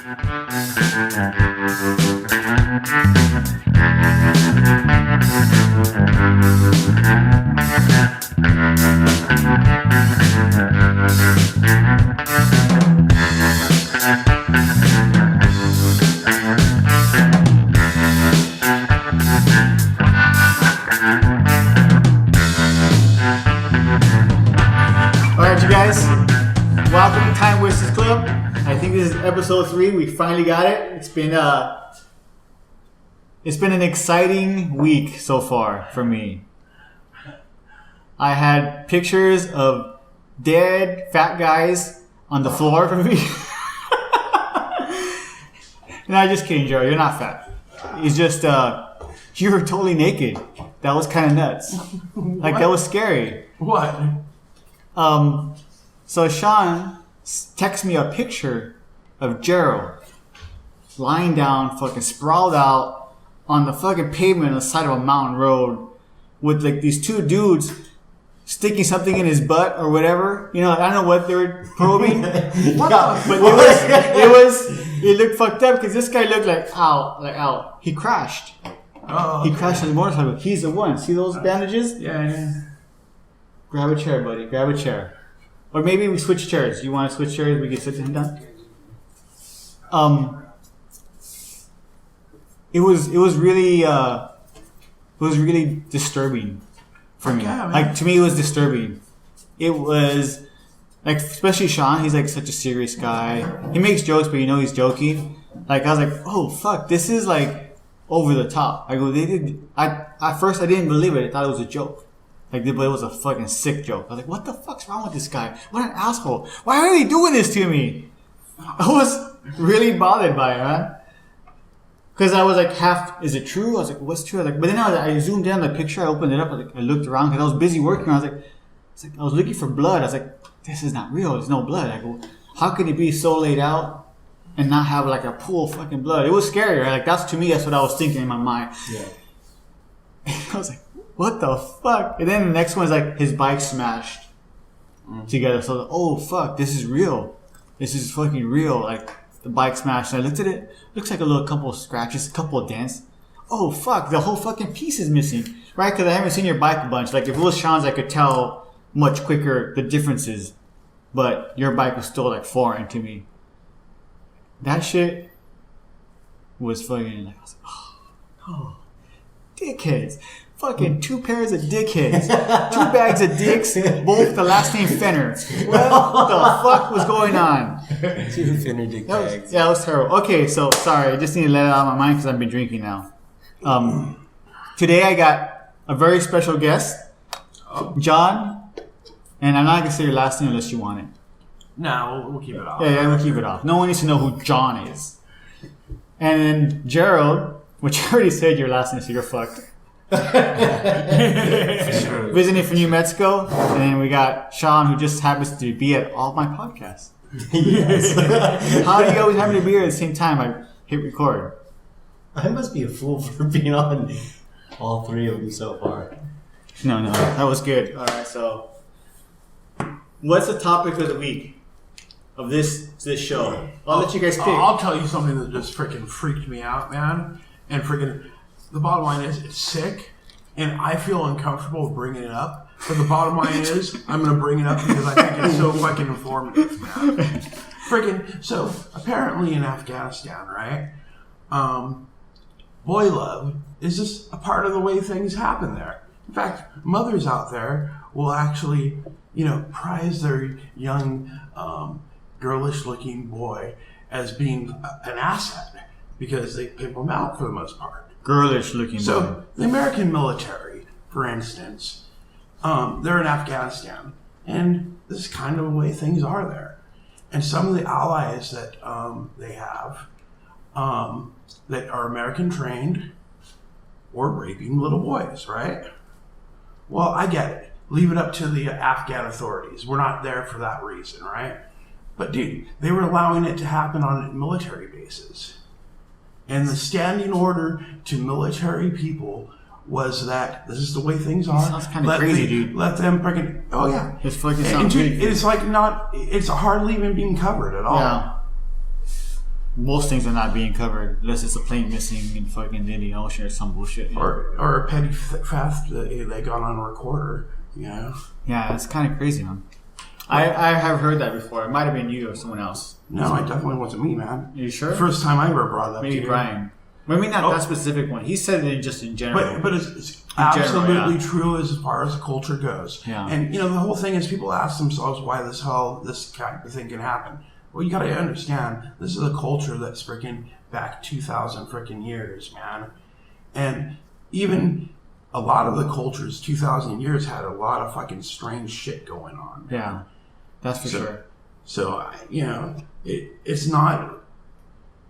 Alright, you guys, welcome to Time Wasters Club. I think this is episode 3. We finally got it. It's been an exciting week so far for me. I had pictures of dead fat guys on the floor for me. No, just kidding, Jerold. You're not fat. It's just you were totally naked. That was kind of nuts. Like that was scary. What? So Sean texted me a picture of Jerold lying down, fucking sprawled out on the fucking pavement on the side of a mountain road with like these two dudes sticking something in his butt or whatever. You know, I don't know what they were probing. But it looked fucked up because this guy looked like out. He crashed. Oh, He crashed his motorcycle. He's the one. See those bandages? Yeah. Grab a chair, buddy. Grab a chair. Or maybe we switch chairs. You want to switch chairs? We can sit him down. It was really disturbing for me. Yeah, like to me, it was disturbing. It was like, especially Sean. He's like such a serious guy. He makes jokes, but you know he's joking. Like I was like, oh fuck, this is like over the top. I go, they did. At first I didn't believe it. I thought it was a joke. Like, but it was a fucking sick joke. I was like, what the fuck's wrong with this guy? What an asshole. Why are they doing this to me? I was really bothered by it, man. Because I was like, is it true? I was like, what's true? I was like, but then I zoomed in on the picture. I opened it up. I looked around because I was busy working. I was like, I was looking for blood. I was like, this is not real. There's no blood. I go, how could it be so laid out and not have like a pool of fucking blood? It was scary, right? Like, that's what I was thinking in my mind. Yeah. I was like, what the fuck? And then the next one is like his bike smashed together. So I was like, oh fuck, this is real. This is fucking real. Like the bike smashed. And I looked at it. Looks like a little couple of scratches, a couple of dents. Oh fuck, the whole fucking piece is missing. Right? Because I haven't seen your bike a bunch. Like if it was Sean's, I could tell much quicker the differences. But your bike was still like foreign to me. That shit was fucking like, I was like, oh, dickheads. Fucking 2 pairs of dickheads. 2 bags of dicks, both the last name Fenner. What the fuck was going on? 2 Fenner dick bags. Yeah, it was terrible. Okay, so sorry. I just need to let it out of my mind because I've been drinking now. Today I got a very special guest, John. And I'm not going to say your last name unless you want it. No, we'll keep it off. Yeah, we'll keep it off. No one needs to know who John is. And then Jerold, which I already said your last name, so you're fucked. Visiting from New Mexico, and then we got Sean, who just happens to be at all my podcasts. Yes. How do you always have to be here at the same time? I hit record. I must be a fool for being on all 3 of them so far. No, that was good. All right, so what's the topic of the week of this show? I'll let you guys pick. I'll tell you something that just freaking freaked me out, man. And freaking, the bottom line is, it's sick, and I feel uncomfortable bringing it up. But the bottom line is, I'm going to bring it up because I think it's so fucking informative, man. Freaking, so apparently in Afghanistan, right? Boy love is just a part of the way things happen there. In fact, mothers out there will actually, prize their young, girlish-looking boy as being an asset because they pimp them out for the most part. Girlish-looking boy. So the American military, for instance, they're in Afghanistan, and this is kind of the way things are there. And some of the allies that they have that are American trained were raping little boys, right? Well, I get it. Leave it up to the Afghan authorities. We're not there for that reason, right? But dude, they were allowing it to happen on military bases. And the standing order to military people was that this is the way things are. Sounds kind of crazy, dude. Let them freaking, oh yeah. It's fucking sounds crazy. It's like it's hardly even being covered at all. Yeah. most things are not being covered unless it's a plane missing in fucking the Indian Ocean or some bullshit. Or a petty theft that they got on a recorder, you know? Yeah, it's kind of crazy, man. I have heard that before. It might have been you or someone else. No, it definitely wasn't me, man. Are you sure? The first time I ever brought it up Maybe to you. Brian. Maybe not that specific one. He said it just in general. But it's general, absolutely yeah. true as far as the culture goes. Yeah. And, the whole thing is people ask themselves why this kind of thing can happen. Well, you got to understand, this is a culture that's freaking back 2,000 freaking years, man. And even a lot of the cultures 2,000 years had a lot of fucking strange shit going on. Man. Yeah, that's for sure. So, it's not...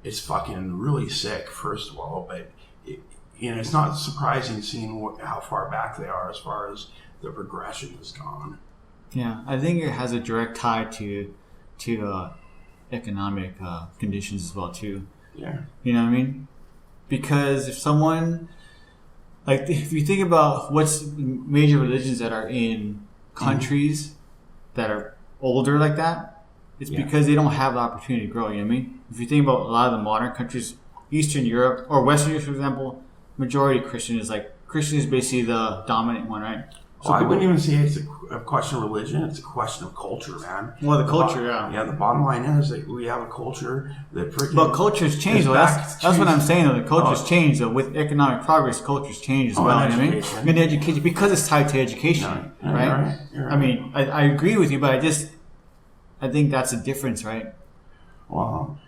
It's fucking really sick, first of all, but it's not surprising seeing how far back they are as far as the progression has gone. Yeah, I think it has a direct tie to economic conditions as well too. Yeah, you know what I mean? Because if someone, like, if you think about what's major religions that are in countries that are older like that, it's because they don't have the opportunity to grow. You know what I mean? If you think about a lot of the modern countries, Eastern Europe or Western Europe, for example, majority Christian is basically the dominant one, right? So I wouldn't even say it's a question of religion. It's a question of culture, man. Well, the culture, yeah. Yeah, the bottom line is that we have a culture that freaking... But cultures change, though. That's what I'm saying, though. The cultures change, though. With economic progress, cultures change as well. And you know what I mean? In education, because it's tied to education, right? You're right. I mean, I agree with you, but I think that's a difference, right? Well...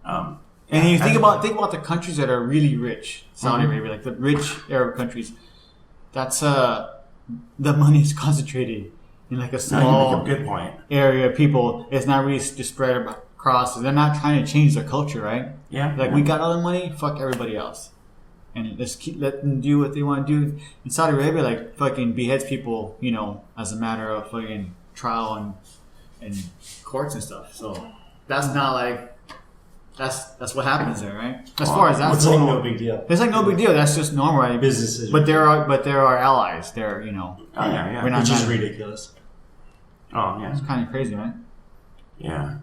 and you think about the countries that are really rich, Saudi Arabia, like the rich Arab countries. That's the money is concentrated in like a small you make a good point. area of people. It's not really just spread across. They're not trying to change their culture, right? Yeah. We got all the money, fuck everybody else, and let's let them do what they want to do. In Saudi Arabia, fucking beheads people, as a matter of fucking trial and courts and stuff. So that's not That's what happens there, right? As far as that's it's like no big deal. It's like no big deal. That's just normal, right? Businesses. But there are allies. They're yeah. Which is ridiculous. Oh yeah, it's kind of crazy, right? Yeah.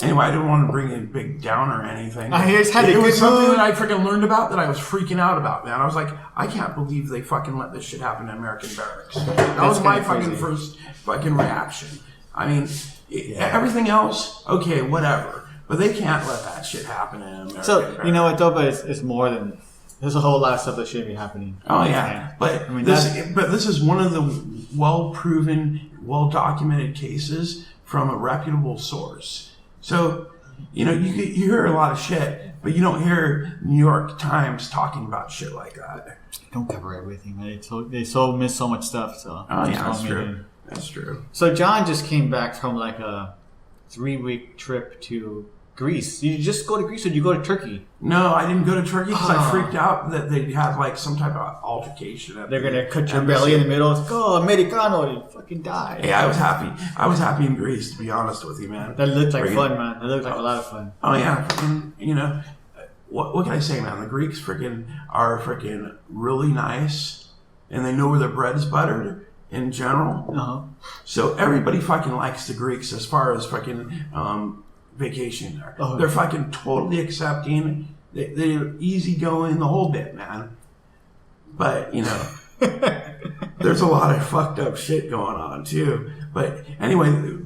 Anyway, I didn't want to bring in big down or anything. It was something that I freaking learned about that I was freaking out about, man. I was like, I can't believe they fucking let this shit happen in American barracks. That was my fucking first fucking reaction. I mean, everything else, okay, whatever. But they can't let that shit happen in America. So, you know what, though? But it's more than... There's a whole lot of stuff that shouldn't be happening. Oh, yeah. But this is one of the well-proven, well-documented cases from a reputable source. So, you hear a lot of shit, but you don't hear New York Times talking about shit like that. Don't cover everything, man. They miss so much stuff. So that's true. That's true. So John just came back from a 3-week trip to Greece. Did you just go to Greece or did you go to Turkey? No, I didn't go to Turkey because I freaked out that they had some type of altercation. They're going to cut your belly in the middle. It's Americano, you fucking die. Yeah, I was happy. I was happy in Greece, to be honest with you, man. That looked like fun, man. That looked like a lot of fun. Oh, yeah. What can I say, man? The Greeks are really nice, and they know where their bread is buttered in general. Uh-huh. So everybody fucking likes the Greeks as far as vacation there. Oh. They're fucking totally accepting. They're easygoing, the whole bit, man. But, there's a lot of fucked up shit going on, too. But anyway,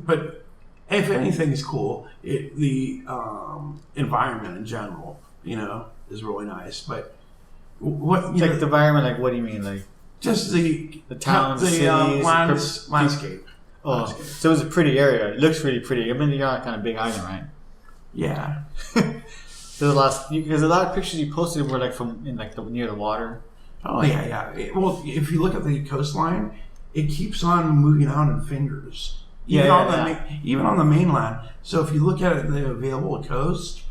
if anything's cool, the environment in general, is really nice. But what... the environment, what do you mean? Just the towns, the cities, landscape. Oh, so it was a pretty area. It looks really pretty. I mean, you're on kind of big island, right? Yeah. There's a lot of pictures you posted were from near the water. Oh yeah. Well, if you look at the coastline, it keeps on moving out in fingers. Even on the mainland. So if you look at the available coast,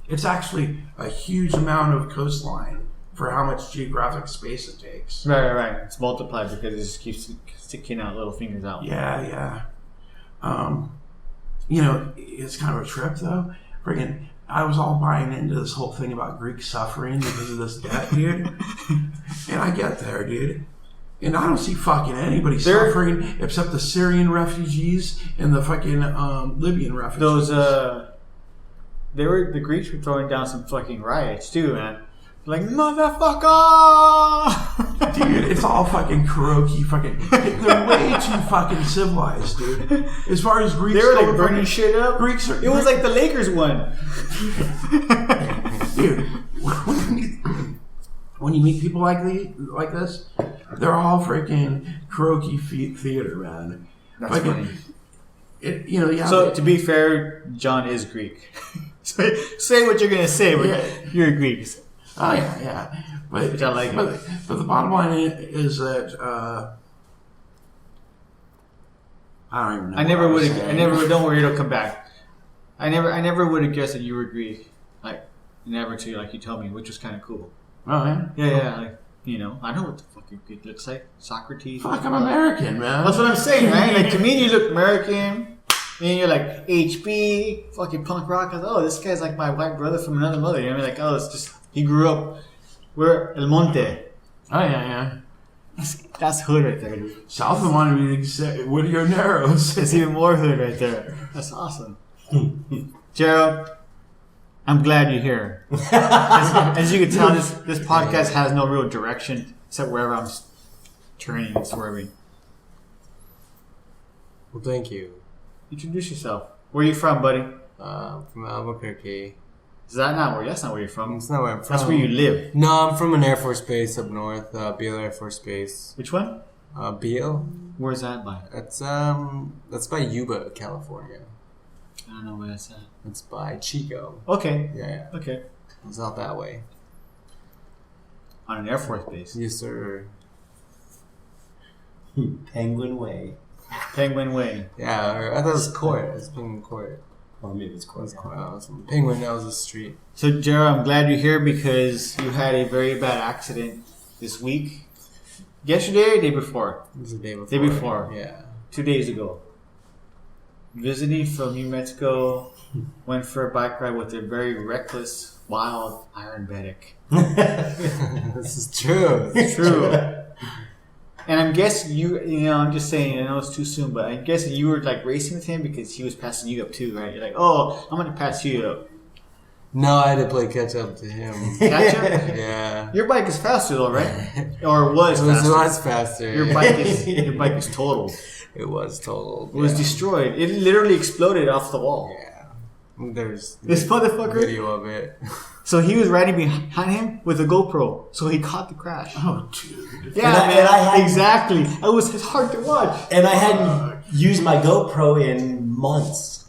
it's actually a huge amount of coastline for how much geographic space it takes. Right. It's multiplied because it just keeps sticking out little fingers out. Yeah. It's kind of a trip though. Friggin', I was all buying into this whole thing about Greek suffering because of this debt, dude. And I get there, dude. And I don't see fucking anybody suffering except the Syrian refugees and the fucking Libyan refugees. the Greeks were throwing down some fucking riots too, man. Like, motherfucker! Dude, it's all fucking Kuroki fucking. They're way too fucking civilized, dude. As far as Greeks They were go, like burning fucking shit up. Greeks are. It was like the Lakers won. Dude, when you meet people like this, they're all freaking Kuroki theater, man. That's fucking, funny. Yeah. So to be fair, John is Greek. Say what you're gonna say, but you're Greek. Oh yeah. But Which I like it. But the bottom line is that I don't even know. I never would have. Don't worry, it'll come back. I never would have guessed that you were Greek. Like never to like you told me, which was kind of cool. Oh yeah. Yeah. Like, I know what the fuck your Greek looks like. Socrates. Fuck, I'm American, man. That's what I'm saying, right? Like to me, you look American. And you're like HB, fucking punk rock. I was, oh, this guy's like my white brother from another mother. You know what I mean? Like, oh, it's just he grew up. We're El Monte. Oh yeah. That's hood right there, dude. South of Monte, Whittier Narrows. It's even more hood right there. That's awesome. Jerold, I'm glad you're here. As you can tell, this podcast has no real direction except wherever I'm turning and swerving. Well, thank you. Introduce yourself. Where are you from, buddy? From Albuquerque. That's not where you're from. It's not where I'm from. That's where you live. No, I'm from an Air Force base up north, Beale Air Force Base. Which one? Beale. Where's that by? That's by Yuba, California. I don't know where that's at. It's by Chico. Okay. Yeah. Okay. It's out that way. On an Air Force base. Yes, sir. Penguin Way. Penguin Way. Yeah, I thought it was Court. It's Penguin Court. Or maybe it's Court. Penguin, that was the street. So, Jerold, I'm glad you're here because you had a very bad accident this week. Yesterday or day before? It was the day before. Day before. Yeah. 2 days ago. Visiting from New Mexico, went for a bike ride with a very reckless, wild Ironbedic. This is true. It's true. And I'm guessing I'm just saying, I know it's too soon, but I'm guessing you were like racing with him because he was passing you up too, right? You're like, oh, I'm going to pass you up. No, I had to play catch up to him. Catch up? Yeah. Your bike is faster though, right? Or was It faster? was faster. Your bike is totaled. It was totaled. It was destroyed. It literally exploded off the wall. Yeah. There's This motherfucker. video of it. So he was riding behind him with a GoPro, so he caught the crash. Oh, dude. Yeah, And I had- exactly. It's hard to watch. And I hadn't used my GoPro in months.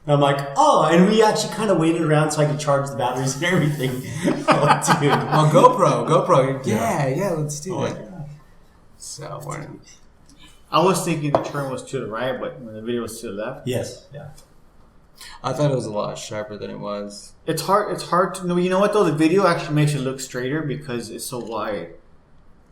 And I'm like, and we actually kind of waited around so I could charge the batteries and everything. Oh, dude. Well, GoPro. Yeah, let's do that. Yeah. So, I was thinking the turn was to the right, but when the video was to the left. Yes. Yeah. I thought it was a lot sharper than it was. It's hard to know. You know what though? The video actually makes it look straighter because it's so wide.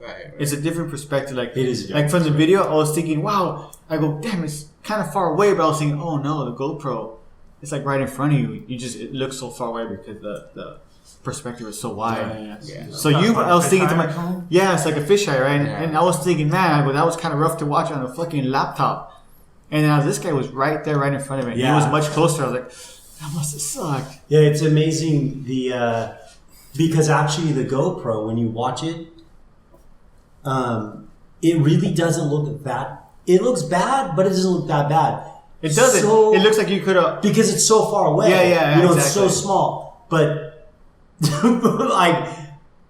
Right. It's a different perspective. Like It is a like different from the video, I was thinking, wow. I go, damn, it's kind of far away. But I was thinking, oh no, the GoPro, it's like right in front of you. It looks so far away because the perspective is so wide. Yeah. So I was thinking to myself, yeah, it's like a fisheye, right? Yeah. And I was thinking, man, but that was kind of rough to watch on a fucking laptop. And now this guy was right there, right in front of me. Yeah. He was much closer. I was like, that must have sucked. Yeah, it's amazing because actually the GoPro, when you watch it, it really doesn't look that. It looks bad, but it doesn't look that bad. It doesn't. So- It looks like you could have. Because it's so far away. Yeah, You know, exactly. it's so small. But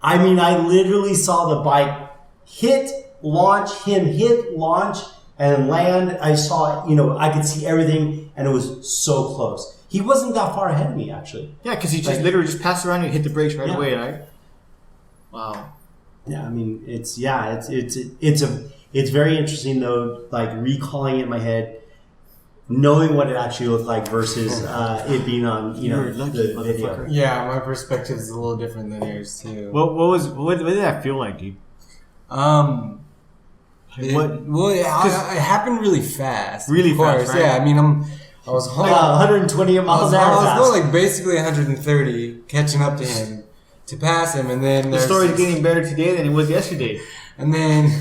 I literally saw the bike hit, launch, and land. I saw it, I could see everything, and it was so close. He wasn't that far ahead of me, actually. Yeah, because he just literally just passed around you, hit the brakes right Yeah. away, right? Wow. Yeah, I mean, it's very interesting though. Like recalling it in my head, knowing what it actually looked like versus it being on You're lucky, the video. motherfucker. Yeah, my perspective is a little different than yours too. What did that feel like, dude? It happened really fast. Really of course. fast, right? Yeah, I mean, I was home. 120 miles an hour. I was fast. going like basically 130, catching up to him to pass him, and then The story's getting better today than it was yesterday. and then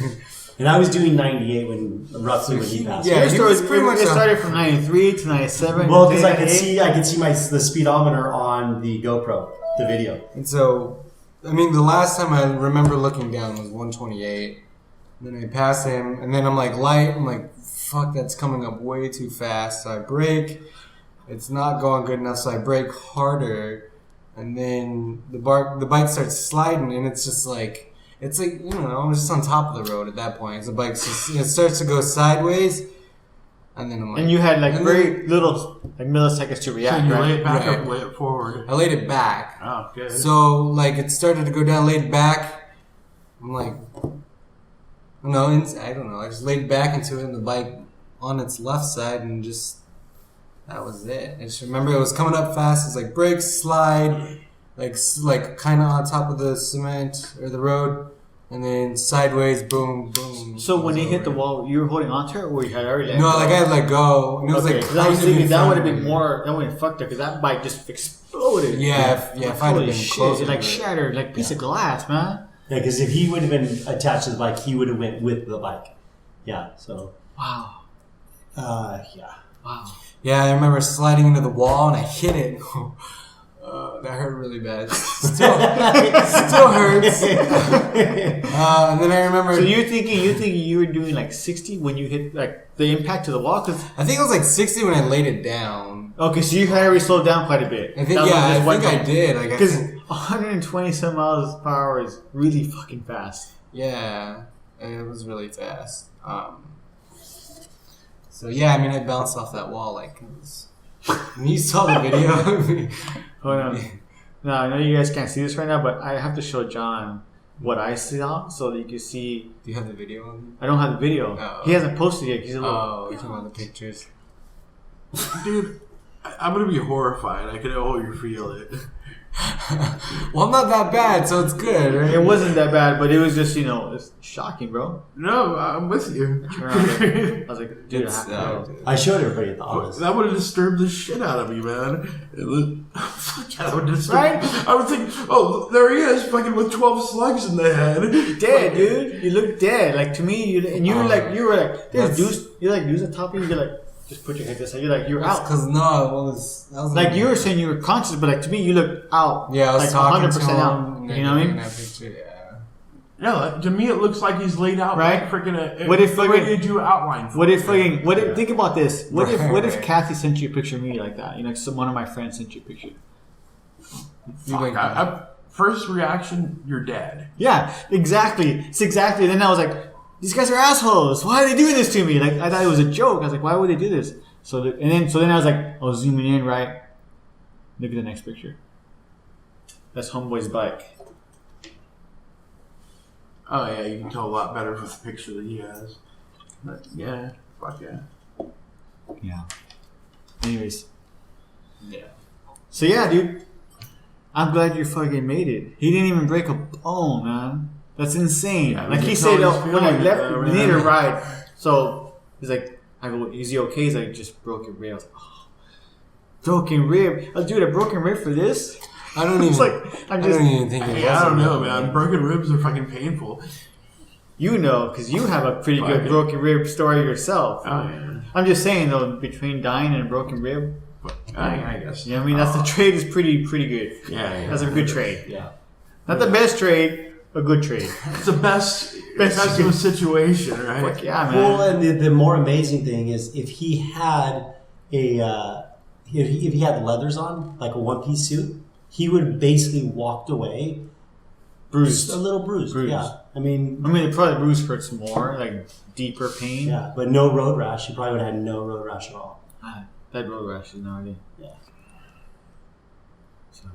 And I was doing 98 when he passed. Yeah, Your he story was pretty much it started from 93 to 97. Well, because I could 98. see the speedometer on the GoPro, the video. And so, I mean, the last time I remember looking down was 128. Then I pass him, and then I'm like, light. I'm like, fuck, that's coming up way too fast. So I brake. It's not going good enough, so I brake harder. And then the bike starts sliding, and it's just like, I'm just on top of the road at that point. The bike it starts to go sideways, and then I'm like... And you had like very little like milliseconds to react, So you right? lay it back Right. up, lay it forward. I laid it back. Oh, good. So, like, it started to go down, laid back. I'm like... No, I don't know. I just laid back into it, and the bike on its left side, and just... That was it. I just remember it was coming up fast. It's like brake, slide, like kind of on top of the cement or the road, and then sideways, boom, boom. So when it he was hit the over. wall, you were holding on to it, or you had already let No, go? like I had let go, and it was Okay, like 'cause I was closing thinking in that front would of have been me. more. That would have fucked up because that bike just exploded. Yeah, if I'd have Holy been shit! closer, It like to it. shattered, like piece of glass, man. Yeah, because if he would have been attached to the bike, he would have went with the bike. Yeah, so... Wow. yeah. Wow. Yeah, I remember sliding into the wall and I hit it. That hurt really bad. Still hurts. And then I remember. So you're thinking you were doing like 60 when you hit like the impact to the wall? Cause, I think it was like 60 when I laid it down. okay, so you had already slowed down quite a bit. I think I did. Like, Because 120 some miles per hour is really fucking fast. yeah, it was really fast. So yeah, I mean, I bounced off that wall like it was. And you saw the video of me. Hold on. No, I know you guys can't see this right now, but I have to show John what I saw so that you can see. Do you have the video on me? I don't have the video. Oh. He hasn't posted yet. He's a little. Oh, you're talking about the pictures. Dude, I'm gonna be horrified. I can already feel it. Well, I'm not that bad, so it's good, right? It wasn't that bad, but it was just it's shocking, bro. No, I'm with you. Turn around, I was like, dude, I have to go. I showed everybody at the office. That would have disturbed the shit out of me, man. It would, that would disturb. Right? I would think, oh, there he is, fucking with 12 slugs in the head. Dead, dude. You look dead. Like to me, you were like, there's That's- deuce. You're like deuce on top of you. You're like, just put your head this side. You're like, you're out. Because no, I was Like you were saying, you were conscious, but like to me, you look out. Yeah, I was like talking 100% to him. out. and You know what I in mean? that picture, yeah. No, like, to me it looks like he's laid out Right? like freaking What if fucking- did you outline for What if me? fucking think about this? What if Right. Kathy sent you a picture of me like that? You know, one of my friends sent you a picture. You Fuck, like, first reaction, you're dead. Yeah, exactly. It's exactly. Then I was like, these guys are assholes. Why are they doing this to me? Like I thought it was a joke. I was like, why would they do this? So then I was like, oh, zooming in, right? Look at the next picture. That's Homeboy's bike. Oh yeah, you can tell a lot better from the picture that he has. But yeah, fuck yeah. Yeah. Anyways, yeah. so yeah, dude, I'm glad you fucking made it. He didn't even break a bone, man. That's insane. Yeah, like we he can said, tell he's when I feeling left, it, we needed a man. ride. So he's like, I go, is he okay? He's like, just broken rib. I was like, oh, broken rib. I was dude, a broken rib for this? I don't even. It's like, I'm I just, don't even think it was. I don't know, a- man. Broken ribs are fucking painful. you know, because you have a pretty good Fuck it. broken rib story yourself. Oh yeah. I'm just saying though, between dying and a broken rib, I guess. you know what I mean? That's the trade is pretty good. Yeah. That's a good trade. Yeah. Not the best trade, a good trade. It's the best of a situation, right? Fuck yeah, man. Well, and the more amazing thing is if he had if he had leathers on, like a one-piece suit, he would have basically walked away Bruised. just a little bruised. Bruised. Yeah. I mean, Probably the bruise hurts more, like deeper pain. yeah, but no road rash. He probably would have had no road rash at all. Ah, that road rash is gnarly. Yeah. So.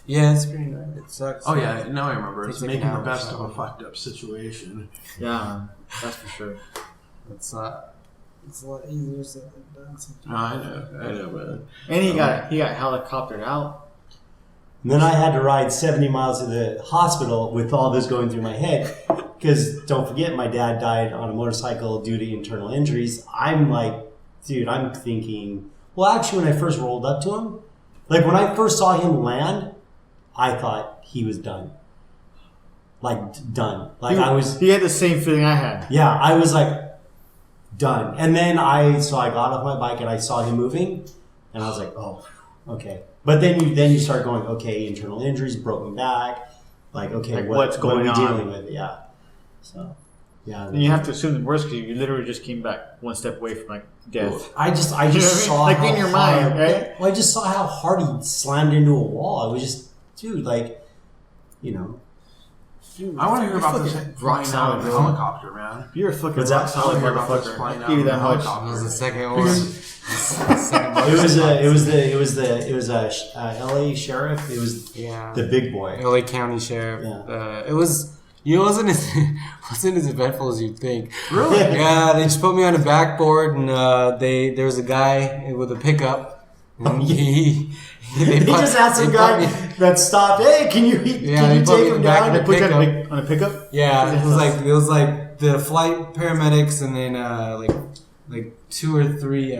Yeah, it's pretty nice. It sucks. Oh yeah, now I remember. It's Takes like an making the hour best or of a so. fucked up situation. Yeah, that's for sure. It's not. It's a lot easier said than done. Oh, I know, man. And he got helicoptered out. And then I had to ride 70 miles to the hospital with all this going through my head. Because don't forget, my dad died on a motorcycle due to internal injuries. I'm like, dude, I'm thinking, well, actually, when I first rolled up to him, like when I first saw him land, I thought he was done. like done. Like I was. He had the same feeling I had. Yeah, I was like done. And then I got off my bike and I saw him moving, and I was like, oh, okay. But then you start going, okay, internal injuries, broken back, like okay, Like, what's going what are we on? dealing with? Yeah. So. Yeah, And you have to assume the worst because you literally just came back one step away from like death. I just You know what I mean? saw Like, how in your hard, mind, right? Well, I just saw how hard he slammed into a wall. It was just, dude, like, you know. I want to hear about this rock flying out solid, of the bro. helicopter, man. You're a fucking What's rock that? solid I wanna hear about this motherfucker. flying I'll out give you of the that much. That was helicopter. the second one. It was the L.A. sheriff. It was Yeah. the big boy. LA County Sheriff. Yeah. It was, wasn't as eventful as you'd think. Really? Yeah, they just put me on a backboard and there was a guy with a pickup. And He just had some guy that stopped. Hey, can you they take put me in him the back down? of Put that pickup. on a pickup? Yeah, it was like the flight paramedics and then like 2 or 3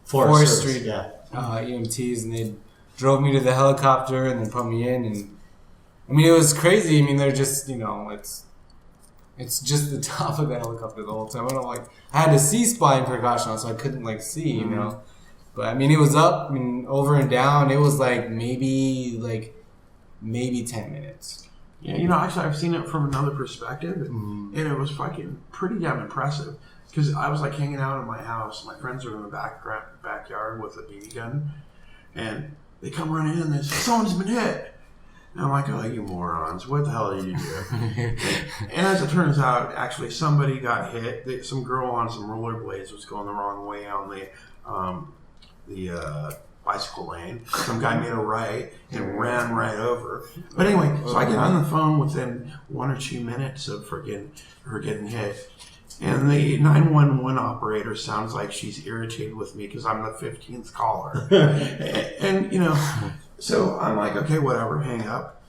forestry Yeah. EMTs, and they drove me to the helicopter and then put me in. And I mean, it was crazy. I mean, they're just it's just the top of the helicopter the whole time. And I'm like, I had a C-spine precaution on, so I couldn't like see, you know. But I mean, it was up. I mean, over and down. It was like maybe 10 minutes. Yeah, actually, I've seen it from another perspective, and it was fucking pretty damn impressive. Because I was like hanging out in my house, my friends were in the backyard with a BB gun, and they come running in and they say, "Someone's been hit." And I'm like, "Oh, you morons! What the hell did you do?" And as it turns out, actually, somebody got hit. Some girl on some rollerblades was going the wrong way on the bicycle lane. Some guy made a right and ran right over. But anyway, so I get on the phone within 1 or 2 minutes of her getting hit. And the 911 operator sounds like she's irritated with me because I'm the 15th caller. and, so I'm like, okay, whatever, hang up.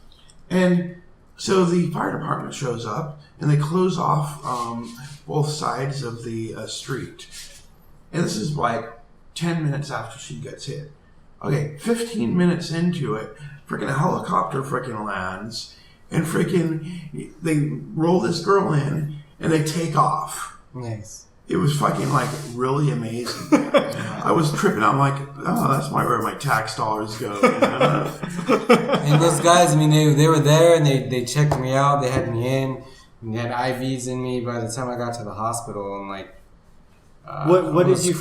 And so the fire department shows up and they close off both sides of the street. And this is like 10 minutes after she gets hit. Okay, 15 minutes into it, freaking a helicopter freaking lands and freaking they roll this girl in and they take off. Nice. It was fucking like really amazing. I was tripping. I'm like, oh, that's where my tax dollars go. And those guys, I mean, they were there and they checked me out. They had me in. And they had IVs in me by the time I got to the hospital. And like, What did you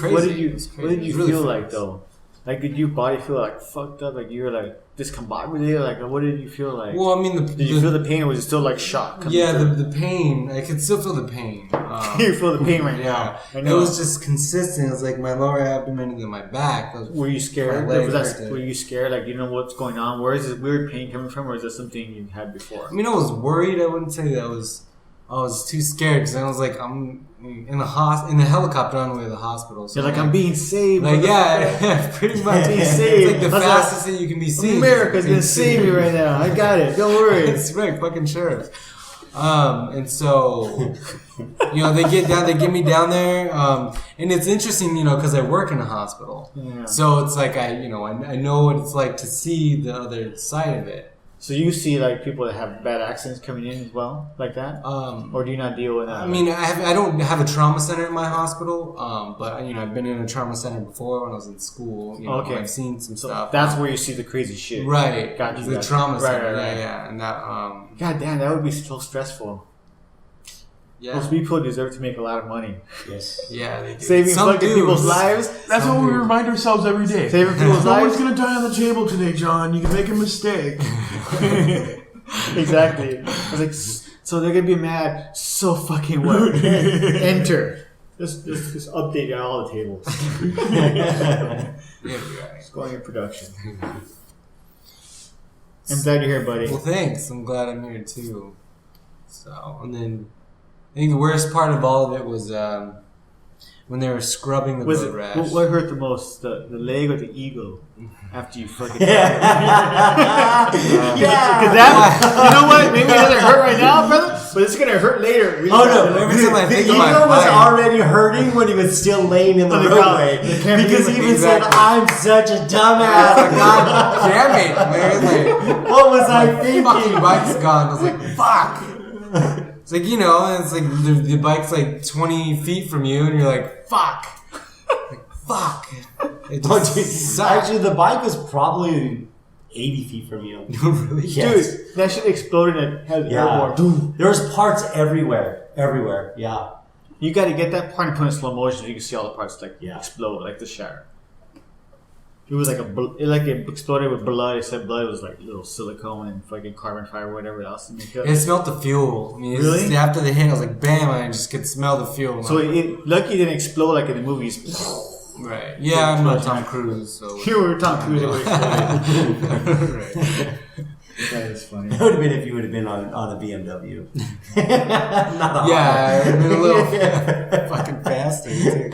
really feel like though? Like, did your body feel like fucked up? Like you were like discombobulated? Like, what did you feel like? Well, I mean, did you feel the pain, or was it still like shock? Yeah, the pain. I could still feel the pain. You feel the pain right Yeah, now. it was just consistent. It was like my lower abdomen and then my back. Were you scared? My legs Were you scared? Like, you know what's going on? Where is this weird pain coming from, or is this something you had before? I mean, I was worried. I wouldn't say that I was too scared because I was like, I'm in the helicopter on the way to the hospital. So You're like, I'm being saved. Like, yeah, pretty much. Being saved. It's like the fastest that you can be saved. America's gonna save me right now. I got it. Don't worry. That's right, fucking sheriff. And so, they get down, they get me down there. And it's interesting, because I work in a hospital. Yeah. So it's like, I know what it's like to see the other side of it. So you see like people that have bad accidents coming in as well, like that, or do you not deal with that? I mean, I don't have a trauma center in my hospital, but I've been in a trauma center before when I was in school. Okay. I've seen some so stuff. that's where you see the crazy shit, right? Got you. The trauma center, right. yeah, and that. God damn, that would be so stressful. Yeah. Those people deserve to make a lot of money. Yes. Yeah, they do. Saving Some fucking do. people's lives. That's what we remind ourselves every day. Saving people's No lives. one's going to die on the table today, John. You can make a mistake. Exactly. I was like, so they're gonna be mad. So fucking what? Enter. Just update all the tables. It's going in production. I'm glad you're here, buddy. Well, thanks. I'm glad I'm here too. So, and then I think the worst part of all of it was when they were scrubbing the road rash. What hurt the most? The leg or the ego? After you fucking Yeah. Because that, you know what? Maybe it doesn't hurt right now, brother, but it's gonna hurt later. Really Oh bad. no! Every time I The think ego about was it, already hurting when he was still laying in the On the ground. roadway You can't because believe he it. even said, Exactly. "I'm such a dumbass." God damn it, man! What was I thinking? Fucking bike's gone. I was like, fuck. It's like, you know, and it's like the bike's like 20 feet from you, and you're like, fuck. Like, fuck. It just sucked. Actually, the bike was probably 80 feet from you. Really? Yes. Dude, that shit exploded and had airborne. Dude, there was parts everywhere. Everywhere. Yeah. You got to get that part and put it in slow motion so you can see all the parts like Yeah. explode, like the shower. It was like it exploded with blood. It said blood was like little silicone and fucking carbon fiber, whatever else. It smelled the fuel. I mean, Really? After the hit, I was like, bam, I just could smell the fuel. So lucky it didn't explode like in the movies. Right. Yeah, I'm not Tom Cruise, so. You were Tom Cruise. It would explode. Right. That is funny. It would have been if you would have been on a BMW. Not a Yeah, I'd been a little fucking faster, too.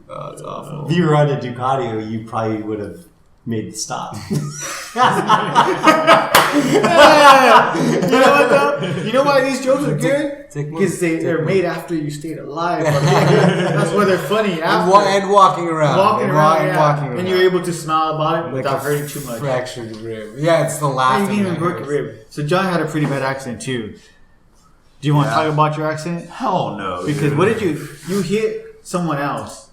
Oh, it's awful. If you were on a Ducati, you probably would have made the stop. You know what though? You know why these jokes are good? Because they're made after you stayed alive. That's why they're funny. After. And walking around. Walking around, yeah. Walking around. And you're able to smile about it Like without a hurting too much. Fractured rib. Yeah, it's the And laughing. you didn't even broke a rib. So John had a pretty bad accident too. Do you want to talk about your accident? Hell no. Because dude. what did you hit someone else?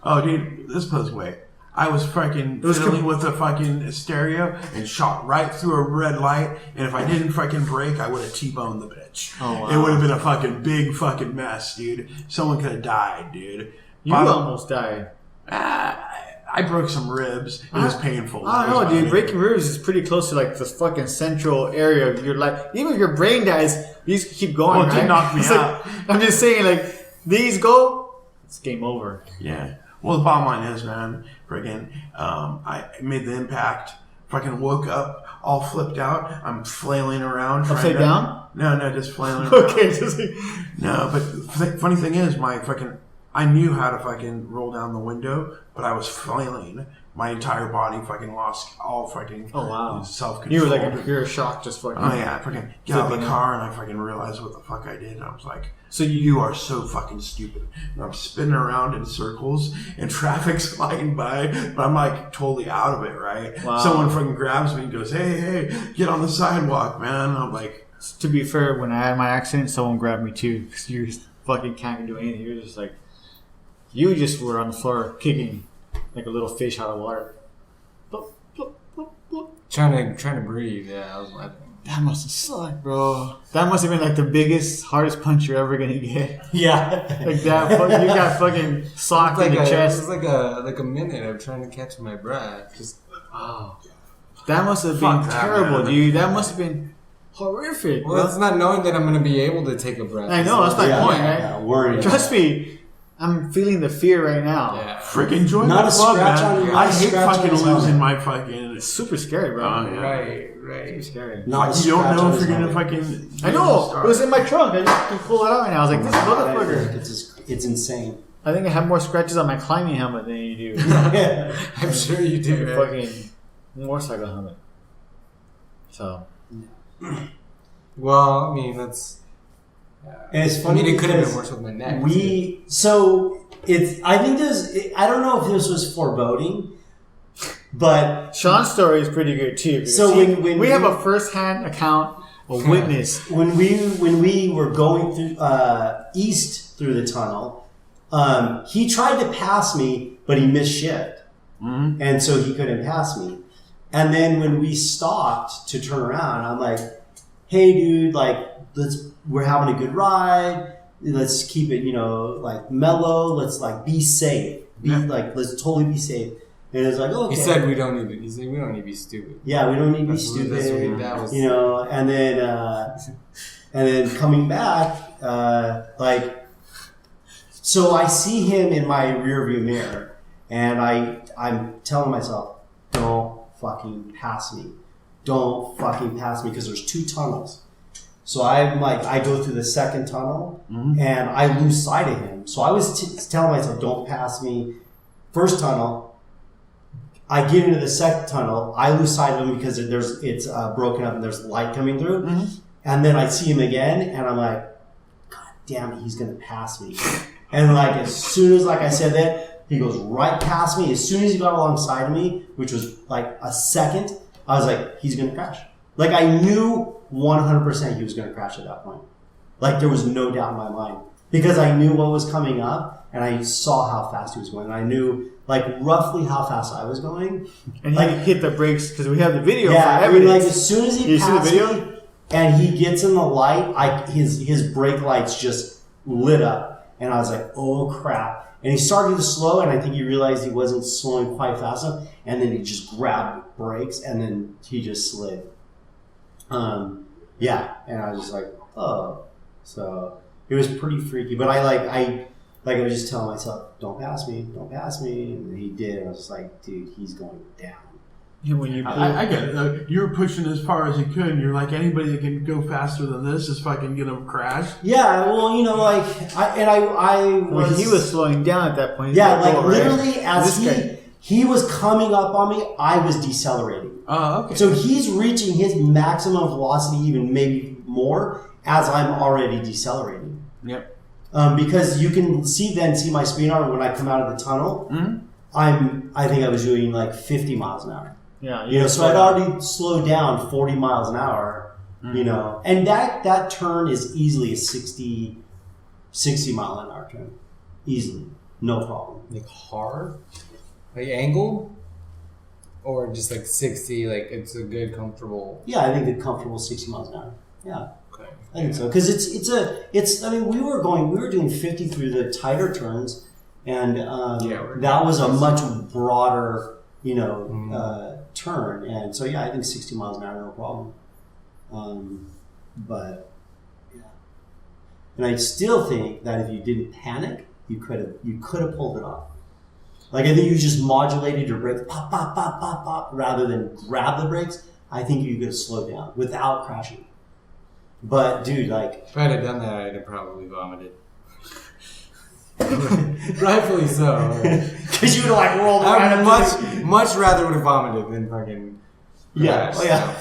Oh, dude, this puts away. I was fucking fiddling with a fucking stereo and shot right through a red light. And if I didn't fucking brake, I would have T-boned the bitch. Oh, wow. It would have been a fucking big fucking mess, dude. Someone could have died, dude. You almost died. I broke some ribs. It was painful. I don't know, dude. Breaking ribs is pretty close to like the fucking central area of your life. Even if your brain dies, you just keep going. Well, it did right? knock me It's out. Like, I'm just saying, like, these go, it's game over. Yeah. Well, the bottom line is, man, friggin', I made the impact. Fucking woke up, all flipped out. I'm flailing around. Upside down? No, just flailing around. Okay, just like, No, but funny thing is, I knew how to fucking roll down the window, but I was flailing. My entire body fucking lost all fucking self-control. you were like in pure shock, just fucking. Oh yeah, I fucking get out of the car and I fucking realized what the fuck I did. And I was like, So you are so fucking stupid. And I'm spinning around in circles and traffic's flying by, but I'm like totally out of it, right? Wow. Someone fucking grabs me and goes, hey, get on the sidewalk, man. And I'm like, To be fair, when I had my accident, someone grabbed me too. Because you just fucking can't do anything. You're just like, you just were on the floor kicking like a little fish out of water. Bloop, bloop, bloop, bloop. Trying to breathe. Yeah, I was laughing. That must have sucked, bro. That must have been like the biggest, hardest punch you're ever gonna get. Yeah. Like that, you got fucking socked in the It chest. was like a minute of trying to catch my breath. Just That must have Fuck been that, terrible, man. dude. That must have been horrific. well, bro. it's not knowing that I'm gonna be able to take a breath. I know, that's my point, right? Yeah, worried. Trust me, I'm feeling the fear right now. Yeah. freaking join Not the a club, scratch man. on your- I not a hate scratch on fucking his losing helmet. my fucking. It's super scary, bro. Oh, yeah. Right. Super scary. Not a You don't scratch know on if his you're gonna helmet. fucking. I know. It was in my trunk. I just could pull it out right now. I was like, this motherfucker. It's insane. I think I have more scratches on my climbing helmet than you do. I'm sure you do. Your Right? fucking motorcycle helmet. So. Well, I mean that's. And it's I funny mean, it could have because been worse with my neck. I think I don't know if this was foreboding, but Sean's story is pretty good too. because So when we have a first-hand account, a witness. when we were going through east through the tunnel, he tried to pass me, but he missed shift, and so he couldn't pass me. And then when we stopped to turn around, I'm like, "Hey, dude, like we're having a good ride. Let's keep it, like mellow. Let's like be safe. Let's totally be safe." And it's like, okay. He said we don't need to be stupid. Yeah, we don't need to be That's stupid. that was. And then coming back, so I see him in my rearview mirror, and I'm telling myself, don't fucking pass me. Don't fucking pass me, because there's 2 tunnels. So I'm like, I go through the second tunnel, and I lose sight of him. So I was telling myself, don't pass me. First tunnel, I get into the second tunnel, I lose sight of him because it's broken up and there's light coming through. And then I see him again, and I'm like, God damn it, he's going to pass me. And like, as soon as I said that, he goes right past me. As soon as he got alongside of me, which was like a second, I was like, he's going to crash. Like I knew 100% he was going to crash at that point. Like there was no doubt in my mind because I knew what was coming up and I saw how fast he was going. And I knew like roughly how fast I was going. And like, he hit the brakes because we have the video. Yeah, for I mean, evidence. like as soon as he passed me and he gets in the light, his brake lights just lit up, and I was like, "Oh crap!" And he started to slow, and I think he realized he wasn't slowing quite fast enough, and then he just grabbed brakes, and then he just slid. Yeah, and I was just like, "Oh," so it was pretty freaky. But I was just telling myself, "Don't pass me, don't pass me," and he did. I was just like, "Dude, he's going down." Yeah, when you I get it. You were pushing as far as you could, and you're like, anybody that can go faster than this is fucking gonna crash. Yeah, well, you know, like when he was slowing down at that point. Yeah, like literally as he was coming up on me, I was decelerating. Oh, okay. So he's reaching his maximum velocity, even maybe more, as I'm already decelerating. Yep. Because you can see my speed armor when I come out of the tunnel. Mm-hmm. I think I was doing like 50 miles an hour. Yeah, you know, so I'd already slowed down 40 miles an hour. You know, and that turn is easily a 60 mile an hour turn, easily, no problem. Like hard, like angle, or just like 60. Like it's a good comfortable. Yeah, I think a comfortable 60 miles an hour. Yeah. Okay. I think so because it's. I mean, we were doing 50 through the tighter turns, and that was a much broader, you know, turn, and so yeah, I think 60 miles an hour, no problem. But yeah, and I still think that if you didn't panic, you could have pulled it off. Like I think you just modulated your brakes, pop, pop, pop, pop, pop, rather than grab the brakes. I think you could have slowed down without crashing. But dude, like if I'd have done that, I'd have probably vomited. Rightfully so. Because you would have like rolled I around. much rather would have vomited than fucking. Yeah. Oh yeah.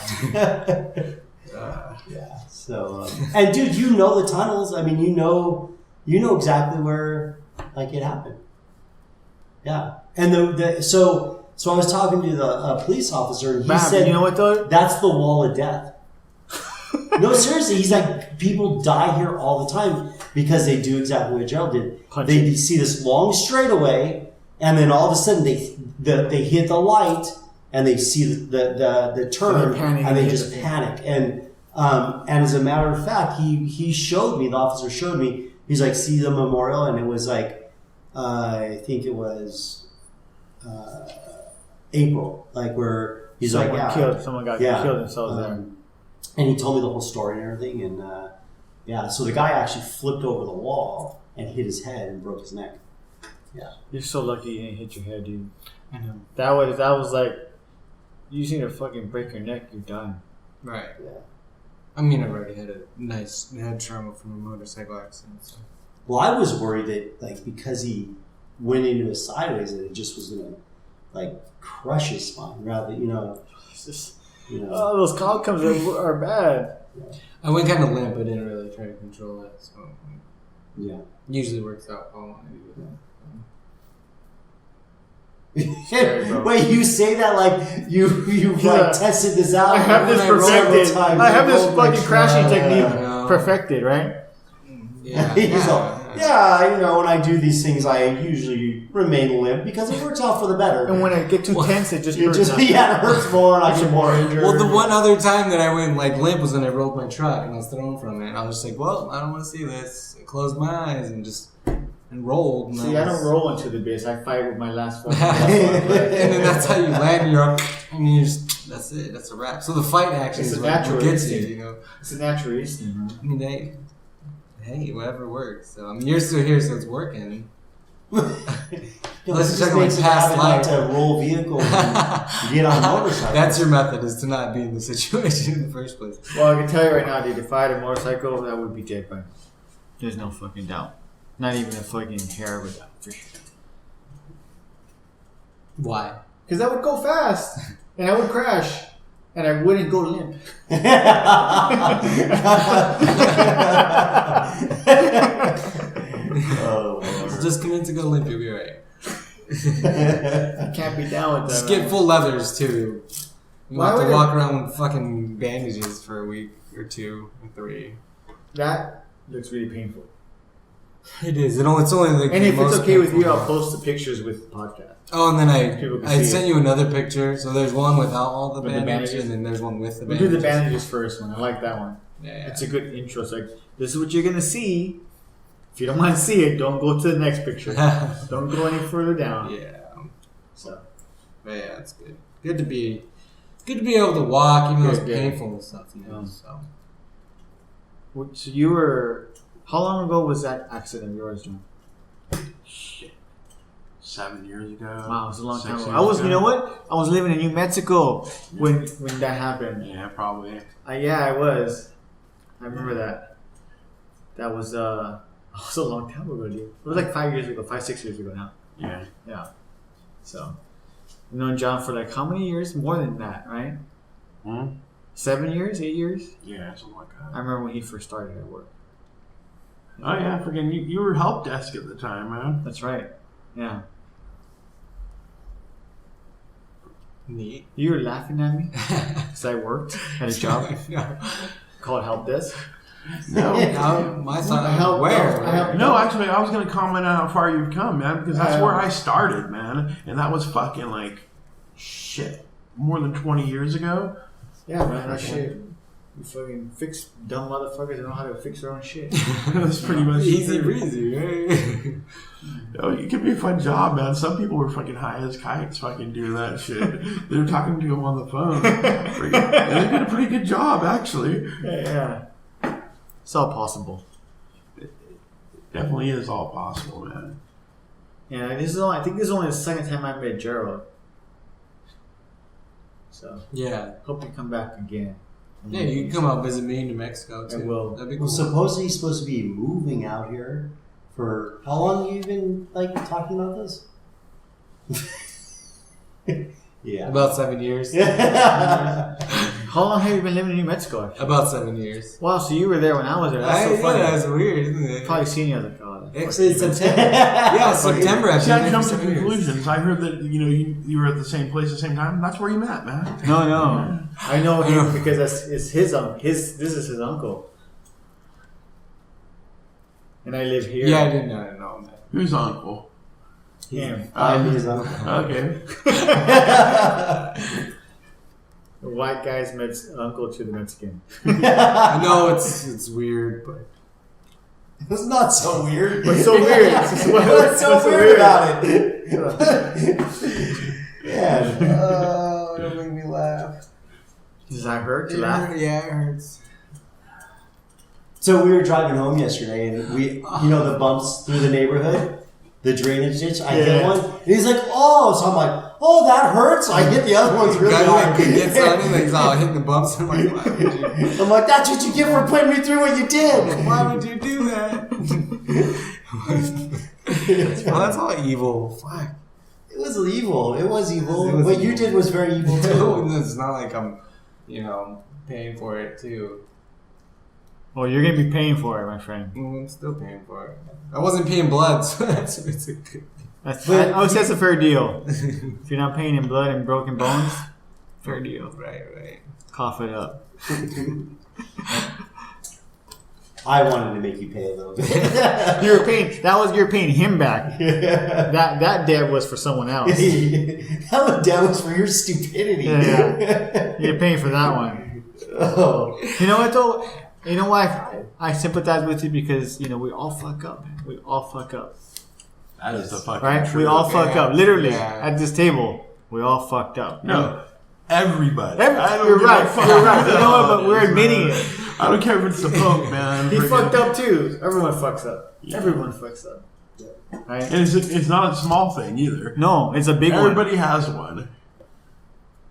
Yeah. So and dude, you know the tunnels. I mean, you know exactly where like it happened. Yeah. And so I was talking to the police officer, and he said, "You know what though? That's the wall of death." No, seriously, he's like, people die here all the time because they do exactly what Jerold did. They see this long straightaway, and then all of a sudden they hit the light, and they see the turn, and they just panic. And as a matter of fact, he showed me, the officer showed me, he's like, see the memorial, and it was like, I think it was April, like where he's someone got killed themselves there. And he told me the whole story and everything, and so the guy actually flipped over the wall and hit his head and broke his neck. Yeah, you're so lucky you didn't hit your head, dude. I know. That was like, you just need to fucking break your neck, you're done. Right. Yeah. I mean, I've already had a nice head trauma from a motorcycle accident. So. Well, I was worried that like because he went into it sideways, that it just was gonna like crush his spine, rather It's just, Oh, those outcomes are bad. Yeah. I went kind of limp. I didn't really try to control it, so Yeah. usually works out well when I do that. Wait, you say that like you tested this out? I have this perfected. I have this fucking crashing technique perfected, right? Yeah. He's like, when I do these things, I usually remain limp because it works out for the better. And when I get too tense, it just hurts. It hurts more, and I get more injured. Well, the one other time that I went like limp was when I rolled my truck and I was thrown from it. And I was just like, well, I don't want to see this. I closed my eyes and rolled. And see, I don't roll into the base. I fight with my last fucking and then that's how you land. And you're up, and you just that's it. That's a wrap. So the fight action is what gets you. It's a natural instinct. I mean, hey, whatever works. So I mean, you're still here, so it's working. Let's check my past life to roll vehicles and get on motorcycles. That's your method, is to not be in the situation in the first place. Well, I can tell you right now, dude, if I had a motorcycle, that would be J-Bike. There's no fucking doubt. Not even a fucking hair of a doubt, for sure. Why? Because I would go fast, and I would crash, and I wouldn't go limp. Oh, so just commit to go limp, you'll be right. I can't be down with that. Just get full leathers too. You Why have to would walk around with fucking bandages for a week or 2 or 3. That looks really painful. It is. It's only like. And the if it's most okay with you, painful. I'll post the pictures with the podcast. Oh, and then People can I see sent it. you another picture. So there's one without all the With the bandages, bandages? and then there's one with the We'll bandages. do the bandages first one. I like that one. Yeah. It's a good intro. It's like, this is what you're going to see. If you don't want to see it, don't go to the next picture. Don't go any further down. Yeah. So, But yeah, it's good. Good to be able to walk, even though it's Good. painful and stuff. Yeah. So. so you were... How long ago was that accident of yours, John? Shit. 7 years ago. Wow, it was a long 6 time ago. years I was, ago. you know what? I was living in New Mexico when that happened. Yeah, probably. I was. I remember that. That was a long time ago, dude. It was like 5 years ago, 6 years ago now. Yeah. Yeah. So, I've known John for like how many years? More than that, right? 7 years, 8 years? Yeah, something like I that. remember when he first started at work. Oh yeah, freaking you were help desk at the time, man. That's right. Yeah. Neat. You were laughing at me because I worked at a job called Help Desk. No. My son, I helped- where? I helped- No, actually, I was going to comment on how far you've come, man, because that's where I started, man. And that was fucking, like, shit, more than 20 years ago. Yeah, man, that shit. You fucking fix dumb motherfuckers that know how to fix their own shit. That's pretty much Easy it. breezy, right? Oh, it could be a fun job, man. Some people were fucking high as kites fucking doing that shit. They were talking to him on the phone. And they did a pretty good job, actually. Yeah. It's all possible. Definitely is all possible, man. Yeah, I think this is only the second time I met Jerold. So, Yeah. hope you come back again. Yeah, you can come out visit me in New Mexico too. I will. That'd be Well, cool. supposedly he's supposed to be moving out here for how long? You been like talking about this? Yeah. About 7 years. How long have you been living in New Mexico, actually? About 7 years. Wow, so you were there when I was there. That's so funny. Yeah, that's weird, isn't it? Probably seen you as a god. Actually, it's September. Yeah, September. I've See, been I there come for to 7 years. conclusions. I heard that, you were at the same place at the same time. That's where you met, man. No. I know him because it's his this is his uncle. And I live here. Yeah, I didn't know that. Who's uncle? Him. I'm his uncle. Okay. The white guy's uncle to the Mexican. I know it's weird, but It's not so weird. What's so weird? What's so weird about it? Yeah. Oh, don't make me laugh. Does that hurt to laugh? Yeah, it hurts. So we were driving home yesterday, and the bumps through the neighborhood, the drainage ditch. I hit one, and he's like, "Oh!" So I'm like, "Oh, that hurts." So I hit the other ones really hard. He gets on and he's all hitting the bumps. I'm like, why would you? I'm like, "That's what you get for putting me through what you did." Why would you do that? Well, that's all evil. Fuck. It was evil. It was evil. It was What you evil. did was very evil too. It's not like I'm, paying for it too. Well, you're gonna be paying for it, my friend. I'm still paying for it. I wasn't paying blood, so it's a good. That's I would say that's a fair deal. If you're not paying in blood and broken bones, fair deal. Right. Cough it up. I wanted to make you pay a little bit. You're paying him back. That debt was for someone else. That was for your stupidity. Yeah. You're paying for that one. Oh. You know what though? You know why I sympathize with you? Because we all fuck up, man. We all fuck up. That is the fucking Right? truth. We all fuck up. Literally, Yeah. at this table, we all fucked up. No. Everybody. You're right. You're right. You know what? But we're admitting it. I don't care if it's the Pope, man. He Freaking- fucked up too. Everyone fucks up. Everyone fucks up. Right? And it's not a small thing either. No, it's a big one. Everybody has one.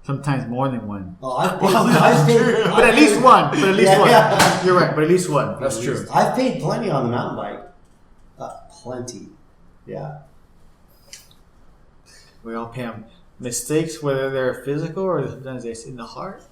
Sometimes more than one. Oh, I've that's paid, true. But at least one. Yeah. You're right. But at least one. That's true. I've paid plenty on the mountain bike. Plenty. Yeah. We all pay them. Mistakes, whether they're physical or sometimes they're in the heart.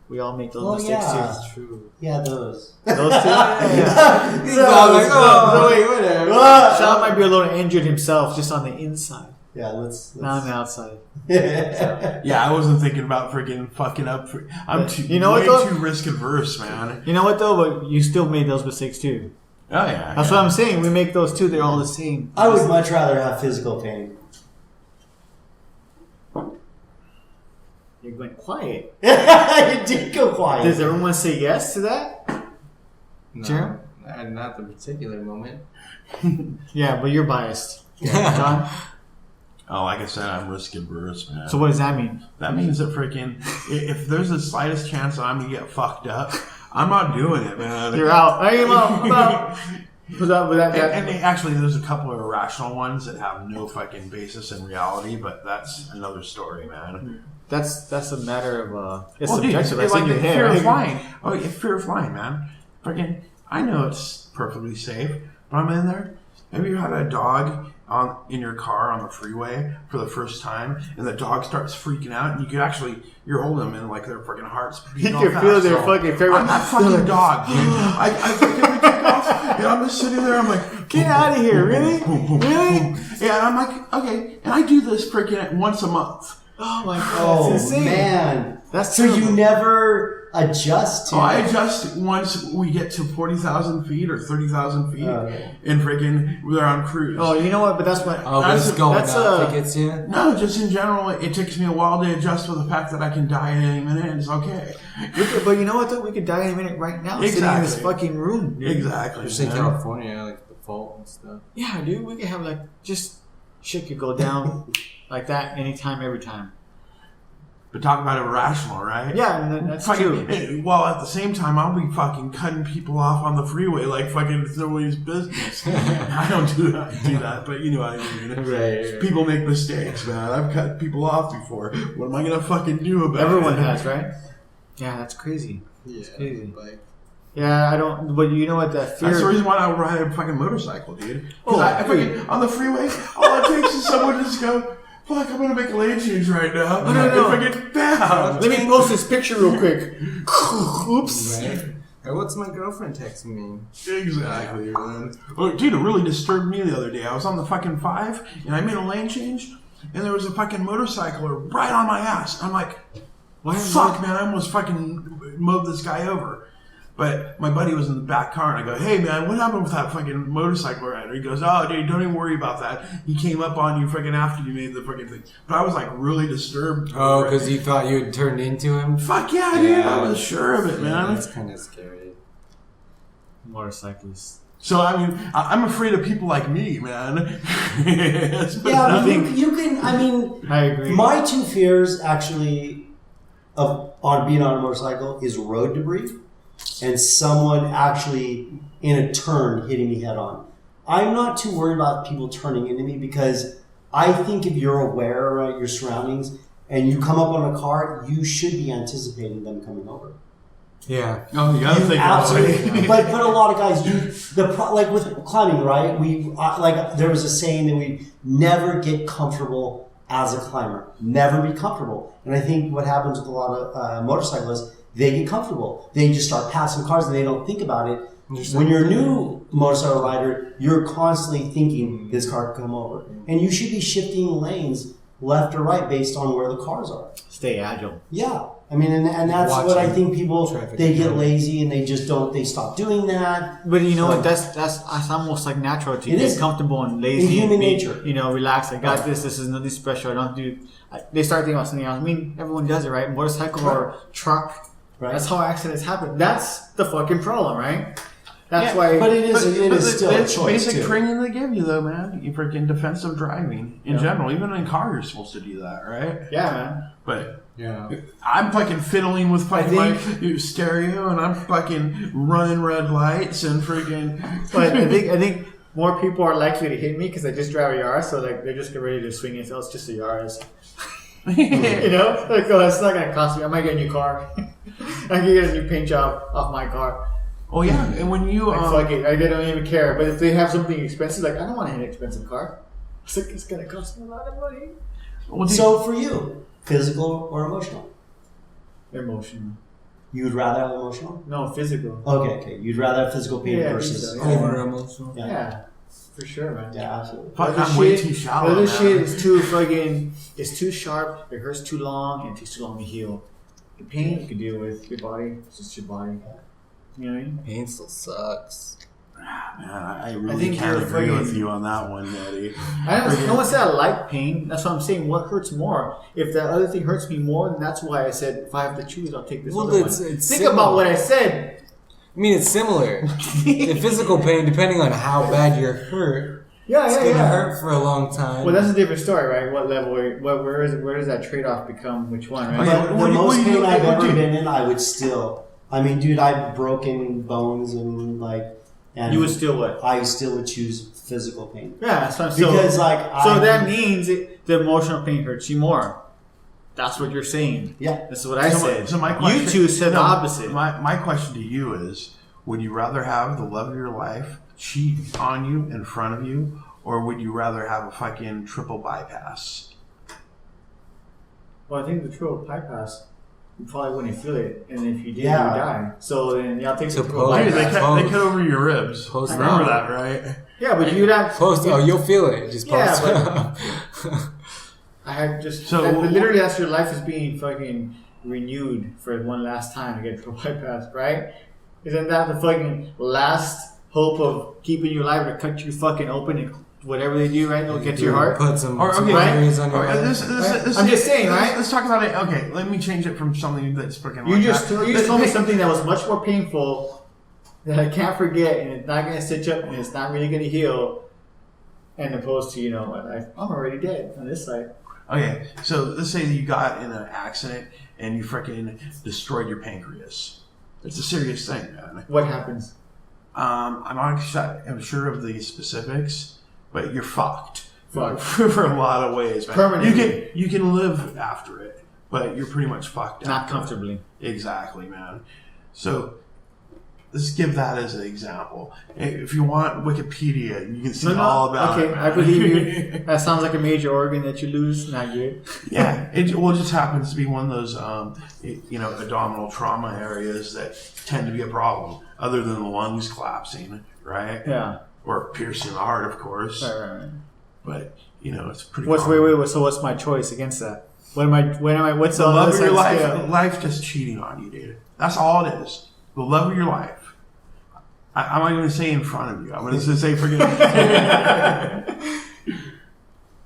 We all make those mistakes yeah. too. True. Yeah, those. Those two. Yeah. He's all like, oh, wait, whatever. Sean might be a little injured himself just on the inside. Yeah, let's. Now I'm outside. Yeah, I wasn't thinking about freaking fucking up. I'm too, You know way what, though? too risk adverse, man. You know what though? But you still made those mistakes too. Oh yeah, That's what I'm saying. We make those too. They're all the same. I would much rather have physical pain. You're going quiet. You did go quiet. Does everyone say yes to that? No, Jerem? not the particular moment. Yeah, but you're biased. John? Oh, like I said, I'm risk adverse, man. So what does that mean? That means that freaking if there's the slightest chance I'm gonna get fucked up, I'm not doing it, man. You're out. I am out. I'm out. And actually, there's a couple of irrational ones that have no fucking basis in reality, but that's another story, man. That's a matter of it's Well, dude, subjective. it's That's in like your the head. fear right? of flying. Oh, yeah, fear of flying, man. Freaking, I know it's perfectly safe, but I'm in there. Have you had a dog in your car on the freeway for the first time, and the dog starts freaking out, and you're holding them in like their freaking hearts. You can feel their fucking favorite. I'm that fucking dog, dude. I freaking kick off, and I'm just sitting there. I'm like, Get out of here! Really? boom, boom, boom, Really? boom. Yeah, and I'm like, okay, and I do this freaking once a month. Oh my god! Oh That's insane. man, That's so you terrible. never adjust to. Oh, I adjust once we get to 40,000 feet or 30,000 feet, Okay. and freaking we're on cruise. Oh, you know what? But that's what. Oh, but it's That's- going that's up. It gets you. No, just in general, it takes me a while to adjust with the fact that I can die at any minute, and it's okay. But you know what? Though we could die in a minute right now, sitting in this Exactly. fucking room. Dude. Exactly. Just in man. California, like the fault and stuff. Yeah, dude. We could have like just shit could go down like that anytime, every time. But talk about irrational, right? Yeah, and that's true. While at the same time, I'll be fucking cutting people off on the freeway like fucking it's nobody's business. I don't do that, but you know what I mean. Right. People make mistakes, man. I've cut people off before. What am I gonna fucking do about Everyone it? has, right? Yeah, that's crazy. Yeah. crazy. Like, Yeah, I don't. But you know what? That fear. That's the reason why I ride a fucking motorcycle, dude. Oh, I fucking, on the freeway, all it takes is someone to just go, fuck, I'm gonna make a lane change right now. No. If I get bam. Let me post this picture real quick. Oops. right? Hey, what's my girlfriend texting me? Exactly, man. Oh, dude, it really disturbed me the other day. I was on the fucking 5, and I made a lane change, and there was a fucking motorcycler right on my ass. I'm like, fuck, man, I almost fucking mowed this guy over. But my buddy was in the back car, and I go, hey, man, what happened with that fucking motorcycle rider? He goes, oh, dude, don't even worry about that. He came up on you fucking after you made the fucking thing. But I was, like, really disturbed. Oh, because you thought you had turned into him? Fuck yeah, dude. Yeah. I was sure of it, man. That's kind of scary. Motorcyclists. So, I mean, I'm afraid of people like me, man. Yeah, but you can. I mean, I agree. my two fears actually on being on a motorcycle is road debris and someone actually in a turn hitting me head on. I'm not too worried about people turning into me because I think if you're aware of your surroundings and you come up on a car, you should be anticipating them coming over. Yeah. Oh, you gotta think Absolutely. But a lot of guys, like with climbing, right? Like there was a saying that we never get comfortable as a climber. Never be comfortable. And I think what happens with a lot of motorcyclists, they get comfortable. They just start passing cars and they don't think about it. When you're a new motorcycle rider, you're constantly thinking this car could come over. And you should be shifting lanes left or right based on where the cars are. Stay agile. Yeah. I mean, and that's what I think people, traffic they get control. lazy and they just don't, they stop doing that. But you know So- what? That's almost like natural to It get is. comfortable and lazy. In human and be, nature. You know, relax. I got this. This is nothing special. I don't do. They start thinking about something else. I mean, everyone does it, right? Motorcycle or truck. Right. That's how accidents happen. That's the fucking problem, right? That's why. But it is still a it's choice, basic too. training they give you, though, man. You freaking defensive driving in general. Even in car, you're supposed to do that, right? Yeah, man. But Yeah. I'm fucking fiddling with fucking I my stereo, and I'm fucking running red lights and freaking. But I think more people are likely to hit me because I just drive a Yaris, so like they're just ready to swing it. So it's just a Yaris. You know, like oh, it's not gonna cost me. I might get a new car. I can get a new paint job off my car. Oh yeah, and when you Like, fuck it, I don't even care. But if they have something expensive, like I don't want to hit an expensive car. It's like it's gonna cost me a lot of money. well, dude, So for you, physical or emotional? Emotional. You would rather have emotional? No, physical. Okay. You'd rather have physical pain Yeah, I think versus so, yeah. Over emotional. Yeah. Yeah. For sure, man. Yeah, absolutely. Fuck, I'm way too shallow. The other man. shit is too fucking. It's too sharp. It hurts too long, and it takes too long to heal. The pain you can deal with your body. It's just your body. You know what I mean? Pain still sucks. Man, I really think can't you're agree with fucking- you on that one, Eddie. No one said I like pain. That's what I'm saying. What hurts more? If that other thing hurts me more, then that's why I said if I have to choose, I'll take this Well, other it's one. Think similar. about what I said. I mean, it's similar. The physical pain, depending on how bad you're hurt, it's gonna hurt for a long time. Well, that's a different story, right? What level? Where does that trade-off become? Which one? Right? Okay. But What the do you- most what do you- pain I've what do ever you- been in, I would still. I mean, dude, I've broken bones and like. And You would still what? I still would choose physical pain. Yeah, that's what I'm Because so that means the emotional pain hurts you more. That's what you're saying. Yeah. That's what I said. So my question, you two said the no, opposite. My question to you is: would you rather have the love of your life cheat on you in front of you, or would you rather have a fucking triple bypass? Well, I think the triple bypass, you probably wouldn't feel it, and if you did, Yeah. you would die. So then y'all take the triple Suppose- Dude, bypass. they cut over your ribs. Post Remember op. that, right? Yeah, but you'd have You'll feel it. Just post Yeah, up. I had just So- literally that's your life is being fucking renewed for one last time to get triple bypass, right? Isn't that the fucking last hope of keeping you alive to cut you fucking open and whatever they do, right? They'll get to your heart. Put some Or, okay, batteries on your Or, head. I'm just saying, right? Let's talk about it. Okay, let me change it from something that's freaking. You like just that. told me something that was much more painful that I can't forget, and it's not going to stitch up, and it's not really going to heal. And opposed to I'm already dead on this side. Okay, so let's say that you got in an accident and you freaking destroyed your pancreas. It's a serious thing, man. What happens? I'm not I'm sure of the specifics, but you're fucked. Fucked. For a lot of ways, man. Permanently. You can live after it, but you're pretty much fucked. Not after comfortably. it. Exactly, man. So let's give that as an example. If you want Wikipedia, you can see all about it. Okay, man. I believe you. That sounds like a major organ that you lose. Not good. Yeah, it just happens to be one of those, abdominal trauma areas that tend to be a problem, other than the lungs collapsing, right? Yeah. Or piercing the heart, of course. Right. But it's pretty. Wait. common. So what's my choice against that? What's The the love other of your side life, scale? life just cheating on you, dude. That's all it is. The love of your life. I'm not going to say in front of you. I'm going to say forget.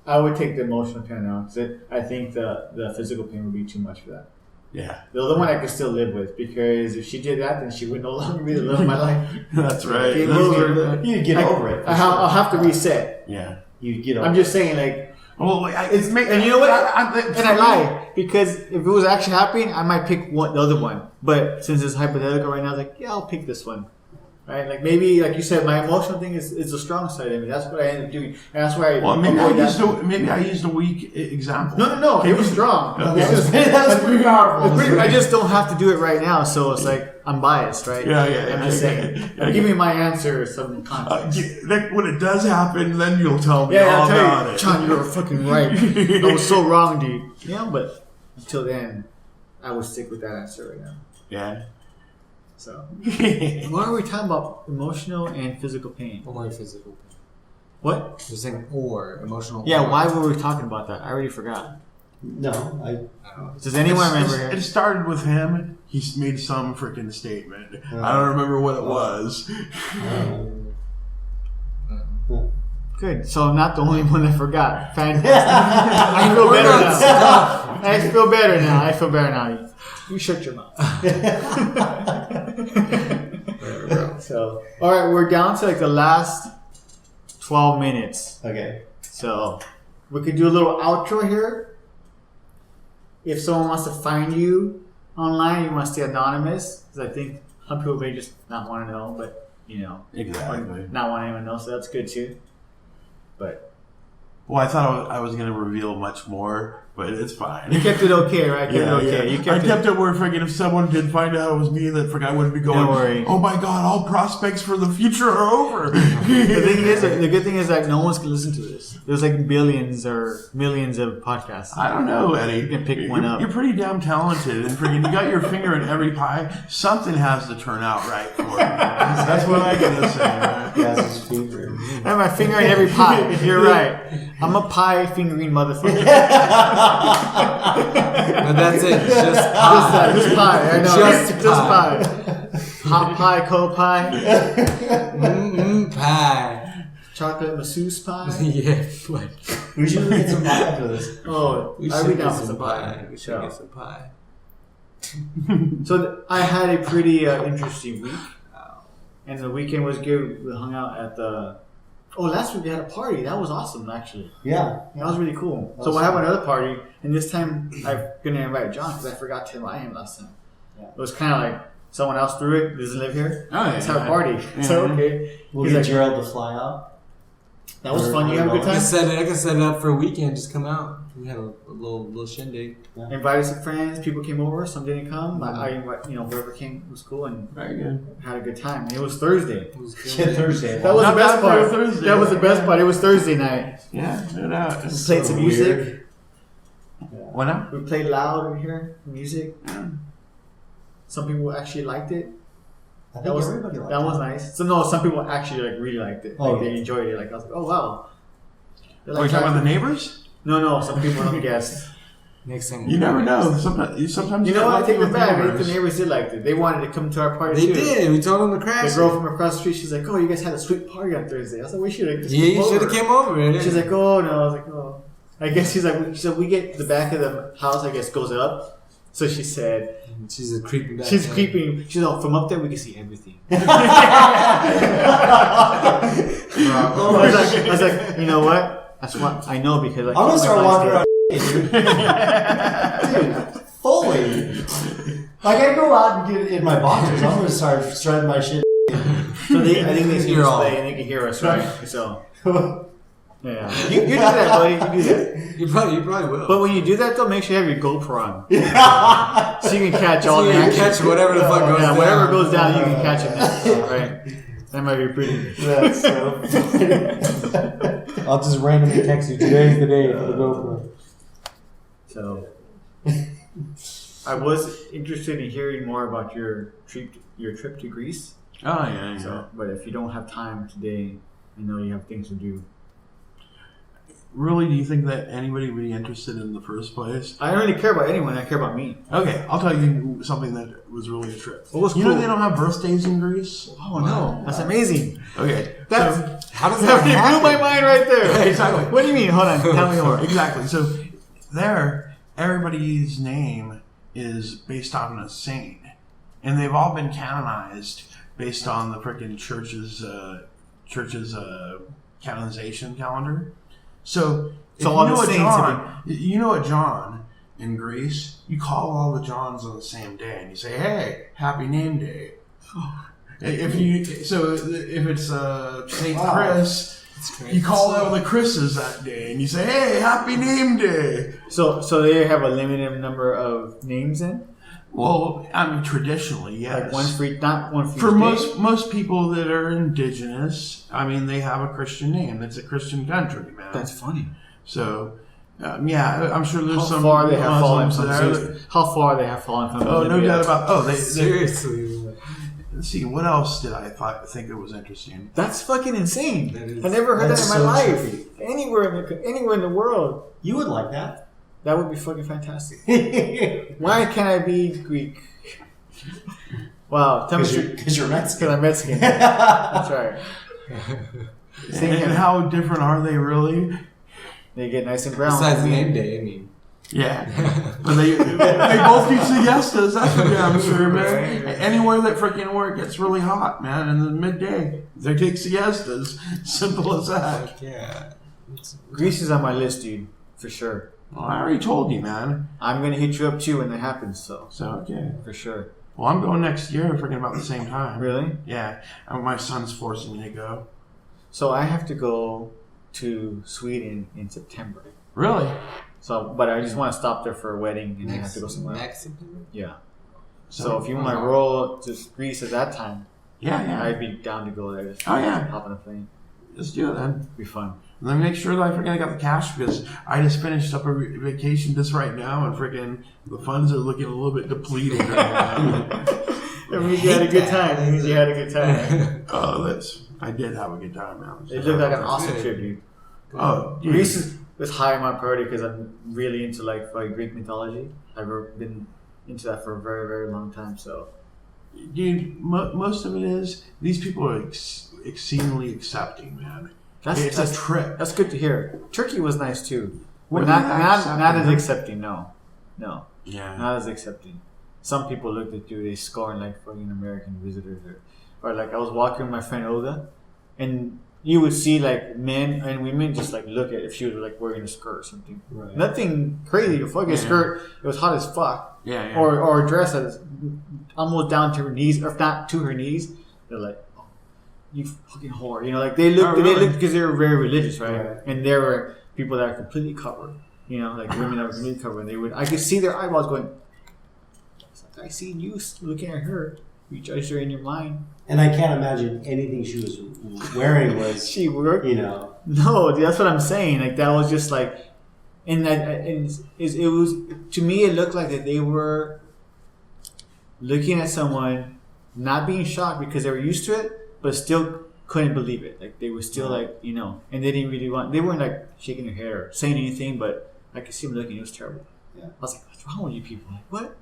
I would take the emotional pain now because I think the physical pain would be too much for that. Yeah, The other one I could still live with because if she did that, then she would no longer be the love of my life. that's right. Game That's over. good. You'd get over it. for I'll sure. have to reset. Yeah. You'd get over I'm just saying, like, Well, and you know what? And I lie because if it was actually happening, I might pick the other one. But since it's hypothetical right now, I was like, yeah, I'll pick this one. Right? Like maybe, like you said, my emotional thing is the strong side of me. That's what I end up doing, and that's why. Well, maybe I used a weak example. No. It was strong. Okay. It's just- That's pretty powerful. I just don't have to do it right now, so it's like I'm biased, right? Yeah. I'm just saying. Give me my answer some context. When it does happen, then you'll tell me Yeah, all I'll tell about you, it. John, you were fucking right. I was so wrong, dude. Yeah, but until then, I would stick with that answer right now. Yeah. So, why are we talking about emotional and physical pain? Or physical pain. What? You're saying or emotional. Yeah, or. why were we talking about that? I already forgot. No, I don't know. Does anyone remember It here? started with him. He made some freaking statement. I don't remember what it was. Good. So I'm not the only one that forgot. Fantastic. I feel better now. I feel better now. You shut your mouth. So, all right, we're down to like the last 12 minutes. okay. So, we could do a little outro here. If someone wants to find you online, you want to stay anonymous, because I think some people may just not want to know, but Exactly. or not want anyone to know, so that's good too. But Well, I thought I was going to reveal much more, but it's fine. You kept it okay, right? Yeah, Okay. yeah. I kept it where freaking if someone did find out it was me, that freaking I wouldn't be going, Don't worry. oh my god, all prospects for the future are over. The good thing is that no one's gonna listen to this. There's like billions or millions of podcasts. I don't know, Eddie. You can pick one up. You're pretty damn talented, and freaking you got your finger in every pie. Something has to turn out right for you. That's what I gotta say. Right? That's his finger. I have my finger in every pie. You're right. I'm a pie fingering motherfucker. But that's it. Just Just pie. I know. Just Just pie. pie. Hot pie, cold pie, pie. chocolate masseuse pie. Yeah, but We should get some pie after this. Oh, we I'll should be get down for some pie. pie. We should get some pie. So I had a pretty interesting week, and the weekend was good. We hung out at the. Oh, last week we had a party. That was awesome, actually. Yeah. That was really cool. That So was we'll have fun. another party, and this time I'm gonna invite John because I forgot to invite him last time. Yeah. It was kind of like someone else threw it. Doesn't live here. Oh, yeah, Let's have a yeah. party. Yeah. So okay. We'll He's get like, Jerold to fly out. that was fun. You have a good I time. can set it up for a weekend. Just come out. We had a little shindig. Invited some friends. People came over. Some didn't come. I invite, whoever came was cool and Very good. had a good time. And it was Thursday. It was Yeah, good. Thursday. That was Not the best bad for part. a Thursday. That was the best part. It was Thursday night. Yeah, no doubt. We played some music. What now? We played loud over here. Music. Some people actually liked it. I That think was everybody liked that was nice. So no, some people actually like really liked it. Oh, Like, yeah. they enjoyed it. Like I was like, oh wow. They're Are you talking about the neighbors? No. Some people don't guess. Next time. You never know. Sometimes You know what? I get take lucky it with back. I think neighbors. the neighbors did like it. They wanted to come to our party They too. did. We told them to The crash. girl from across the street, she's like, "Oh, you guys had a sweet party on Thursday." I was like, "We should have just Yeah, you come should have over." came over. She's like, "Oh no." I was like, "Oh." I guess she's like, we get the back of the house. I guess goes up. So she said, she's a creeping back. she's creeping. She's like, from up there we can see everything. I was like, you know what? That's what I know because like, I'm gonna start walking around. dude. Dude, fully. Like I go out and get in my boxers. I'm gonna start shredding my shit. So I think they see You're us all- play and they can hear us, right? So yeah, you do that, buddy. You do that. You probably will. But when you do that, though, make sure you have your GoPro on, so you can catch all So the you can action. catch whatever the fuck goes Yeah, down. whatever goes down, you can catch it. Right? That might be pretty. That's so funny. I'll just randomly text you. Today's the day for the GoPro. So, I was interested in hearing more about your trip to Greece. Oh yeah. So, but if you don't have time today, I know you have things to do. Really, do you think that anybody would be interested in the first place? I don't really care about anyone. I care about me. Okay, I'll tell you something that was really a trip. What was You cool? know they don't have birthdays in Greece? Oh no, that's amazing. Okay, That's How does that that blew happen? my mind right there. Exactly. What do you mean? Hold on, tell me more. Exactly. So there, everybody's name is based on a saint, and they've all been canonized based on the frickin' church's canonization calendar. So if So all you the know a saints John, you know a John in Greece, you call all the Johns on the same day, and you say, "Hey, happy name day." If it's Saint Wow. Chris, you call all the Chris's that day, and you say, "Hey, happy name day." So they have a limited number of names in, Well, I mean, traditionally, yes. like one for each, not one for For each day? most people that are indigenous, I mean, they have a Christian name. It's a Christian country, man. That's funny. So, yeah, I'm sure there's How some far they have fallen Muslims from there. seriously. How far they have fallen from. Oh, no doubt about. They Seriously. let's see. What else did I think that was interesting? That's fucking insane. That is- I never heard that that's in my so life. trippy. Anywhere in the world, You would like that. that would be fucking fantastic. Why can't I be Greek? Wow, tell me Because you're Mexican. because I'm Mexican. That's right. Same And here. how different are they really? They get nice and brown. Besides name day, I mean. Yeah, but they both do siestas. That's for damn sure, man. Anywhere that freaking work gets really hot, man. In the midday, they take siestas. Simple as that. Fuck yeah. Greece is on my list, dude, for sure. Well, I already told you, man. I'm gonna hit you up too when that happens, so So okay. for sure. Well, I'm going next year, freaking about the same time. Really? Yeah, and my son's forcing me to go. So I have to go to Sweden in September. Really? So, but I just want to stop there for a wedding and then have to go somewhere else. Mexican? Yeah. So if you want to roll to Greece at that time, Yeah. I'd be down to go there. Just Oh, yeah. hop on a plane. Let's do it then. It'd be fun. Let me make sure that I freaking got the cash because I just finished up a vacation just right now and freaking the funds are looking a little bit depleted right now. It means you had a good time. It means you had a good time. I did have a good time, man. It looked like an awesome trip, dude. Oh, dude. Greece was high on my priority because I'm really into like Greek mythology. I've been into that for a very, very long time. So, Dude, most of it is these people are exceedingly accepting, man. It's a trip. That's good to hear. Turkey was nice too. What But do you mean not as accepting? accepting. No, Yeah. not as accepting. Some people looked at you, they scorn like fucking American visitors, or like I was walking with my friend Olga, and you would see like men and women just like look at if she was like wearing a skirt or something. Right. Nothing crazy. A fucking skirt. It was hot as fuck. Yeah. Or a dress that's almost down to her knees, or if not to her knees. They're like, oh, you fucking whore. You know, like they looked. Oh, really? They looked because they were very religious, right? Right. And there were people that are completely covered. You know, like women that were completely covered. And they would. I could see their eyeballs going. It's like, I seen you looking at her. You judged her in your mind. And I can't imagine anything she was wearing was, She worked. you know. No, dude, that's what I'm saying. Like that was just like, and it was to me. It looked like that they were looking at someone, not being shocked because they were used to it, but still couldn't believe it. Like they were still like, you know, and they didn't really want. They weren't like shaking their head or saying anything, but I could see them looking. It was terrible. Yeah. I was like, what's wrong with you people? Like what?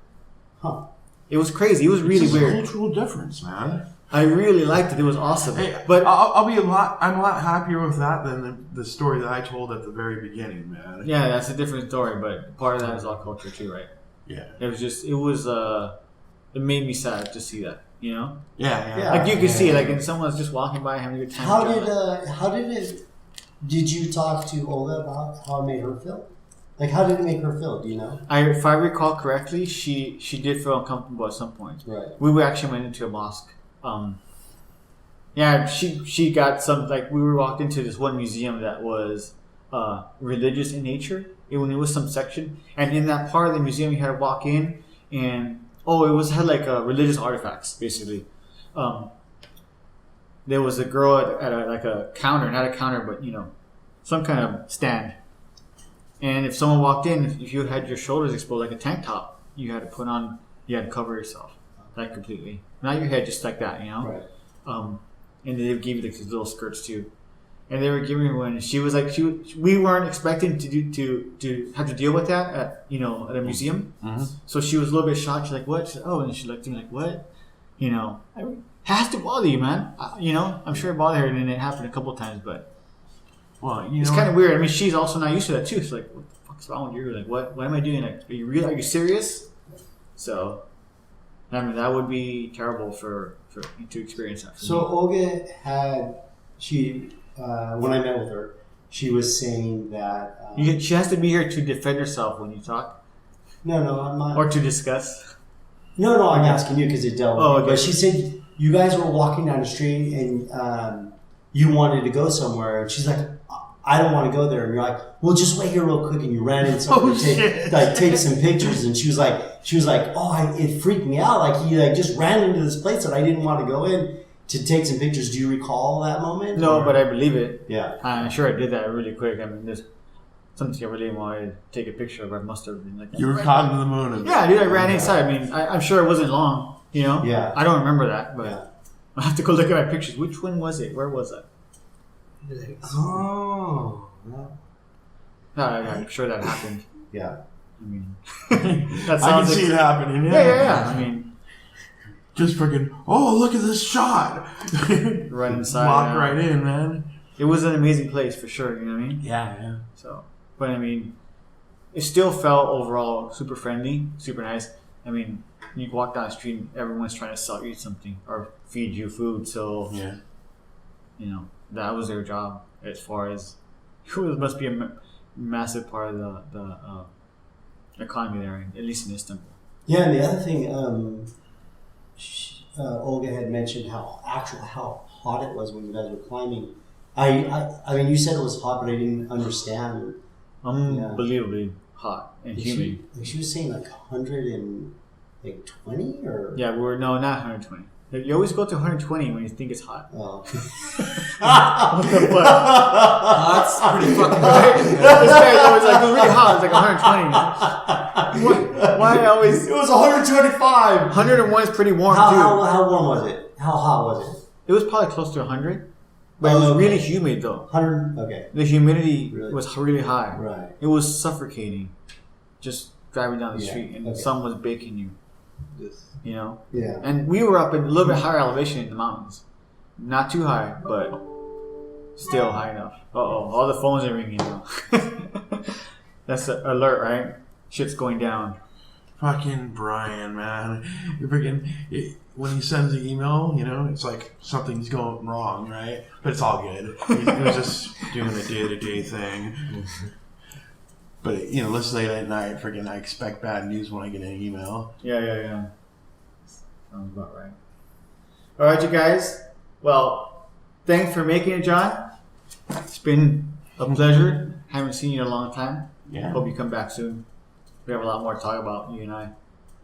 Huh. It was crazy. It was really It's a weird. cultural difference, man. I really liked it. It was awesome. Hey, but I'm a lot happier with that than the story that I told at the very beginning, man. yeah, that's a different story. But part of that is all culture too, right? Yeah. It made me sad to see that, you know? Yeah. Like you could see it, like, and someone's just walking by having a good time. Did you talk to Olga about how it made her feel? Like, how did it make her feel? Do you know? If I recall correctly, she did feel uncomfortable at some point. Right. We actually went into a mosque. She got some, like, we were walked into this one museum that was religious in nature. It was some section, and in that part of the museum, you had to walk in, and had like religious artifacts basically. There was a girl at a counter, not a counter, but you know, some kind of stand. And if someone walked in, if you had your shoulders exposed like a tank top, you had to cover yourself, like completely, not your head, just like that, you know. Right. And they gave you like these little skirts too. And they were giving her one. And she was like, we weren't expecting to have to deal with that at a museum. Mm-hmm. So she was a little bit shocked. She's like, "What?" She said, "Oh," and she looked at me like, "What?" You know, it has to bother you, man. I'm sure it bothered her, and it happened a couple of times. But it's kind of weird. I mean, she's also not used to that too. She's like, "What the fuck's wrong with you? Like, what am I doing? Like, are you real? Are you serious?" So, I mean, that would be terrible for to experience that. So Olga when I met with her, she was saying that she has to be here to defend herself when you talk, no, I'm not. or to discuss. No, I'm asking you because it dealt with me. Okay. But she said you guys were walking down the street and you wanted to go somewhere, and she's like, I don't want to go there. And you're like, well, just wait here real quick. And you ran in somewhere to take some pictures. And she was like, it freaked me out. Like he just ran into this place that I didn't want to go in to take some pictures. Do you recall that moment? No, but I believe it. Yeah. I'm sure I did that really quick. I mean, there's something I really wanted to take a picture of. I must have been like, You were caught in the moment. yeah, dude, I ran inside. I mean, I'm sure it wasn't long, you know? Yeah. I don't remember that, but Yeah. I'll have to go look at my pictures. Which one was it? Where was that? Oh. No, I'm sure that happened. Yeah. I mean, I that can sounds see it happening. Yeah. I mean, Just freaking, look at this shot. right inside. Walk right in, man. It was an amazing place for sure, you know what I mean? Yeah. So, but I mean, it still felt overall super friendly, super nice. I mean, you walk down the street and everyone's trying to sell you something or feed you food. So, Yeah. That was their job as far as it must be a massive part of the economy there, at least in Istanbul. Yeah, and the other thing, Olga had mentioned how hot it was when you guys were climbing. I mean, you said it was hot, but I didn't understand. Unbelievably hot and humid. She was saying like 120 or Yeah, not 120. You always go to 120 when you think it's hot. oh. What the fuck? That's pretty fucking This guy's always like, it was really hot. It's like 120. Why always? It was 125. 101 is pretty warm too. How warm was it? How hot was it? It was probably close to 100, but it was really humid though. 100. Okay. The humidity Really? was really high. Right. It was suffocating. Just driving down the street and the sun was baking you. You know? Yeah. And we were up in a little bit higher elevation in the mountains. Not too high, but still high enough. All the phones are ringing now. That's an alert, right? Shit's going down. Fucking Brian, man. You're freaking. When he sends the email, you know, it's like something's going wrong, right? But it's all good. He was just doing a day-to-day thing. But, you know, let's late at night, freaking, I expect bad news when I get an email. Yeah. Sounds about right. All right, you guys. Well, thanks for making it, John. It's been a pleasure. Haven't seen you in a long time. Yeah. Hope you come back soon. We have a lot more to talk about, you and I.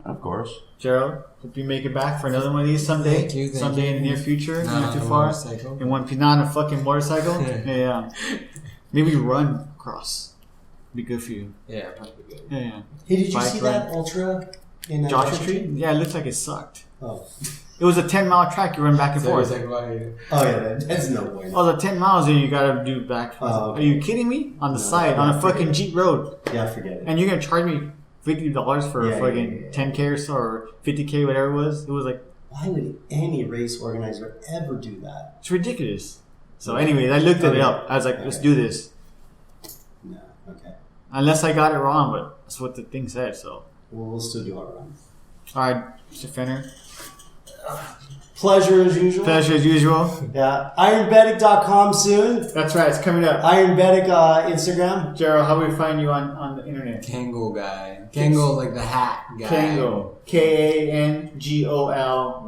Of course. Jerold, hope you make it back for another one of these someday. Thank you. Someday in the near future. Not too on a far. motorcycle. In one piece, not on a fucking motorcycle. Yeah. Maybe run across. Be good for you. Yeah, probably good. Yeah. Hey, did you Bike see ride. that ultra in Joshua Tree? Yeah, it looks like it sucked. Oh. It was a 10-mile track. You run back and So forth. it's like, why? Oh yeah, that's no way. Oh, the 10 miles and you gotta do back. Oh, okay. Are you kidding me? On the No, side, on a forget fucking it. Jeep road. Yeah, forget it. And you're gonna charge me $50 for Yeah, fucking yeah. 10K or so, or 50K, whatever it was. It was like, Why would any race organizer ever do that? it's ridiculous. So, anyways, I looked it up. I was like, let's do this. No. Okay. Unless I got it wrong, but that's what the thing said, so. We'll still do our run. Alright, Mr. Fenner. Pleasure as usual. Pleasure as usual. Yeah. IronBedic.com soon. That's right, it's coming up. IronBedic Instagram. Gerald, how do we find you on the internet? Kango guy. Kango, like the hat guy. Kango. KANGOL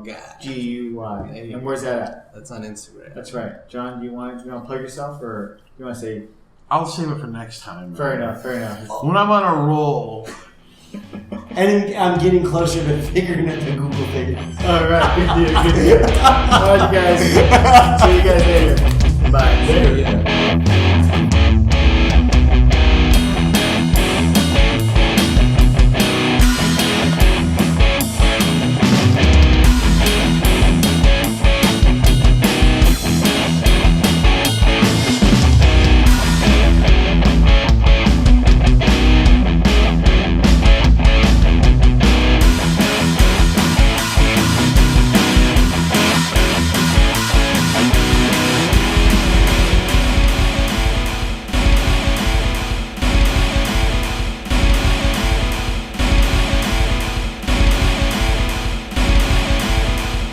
Guy. GUY. And where's that at? That's on Instagram. That's right. John, do you want to plug yourself, or you want to say? I'll save it for next time. Fair enough. When I'm on a roll. And I'm getting closer to figuring out the Google thing. All right, good deal. All right, you guys. See you guys later. Bye. Yeah.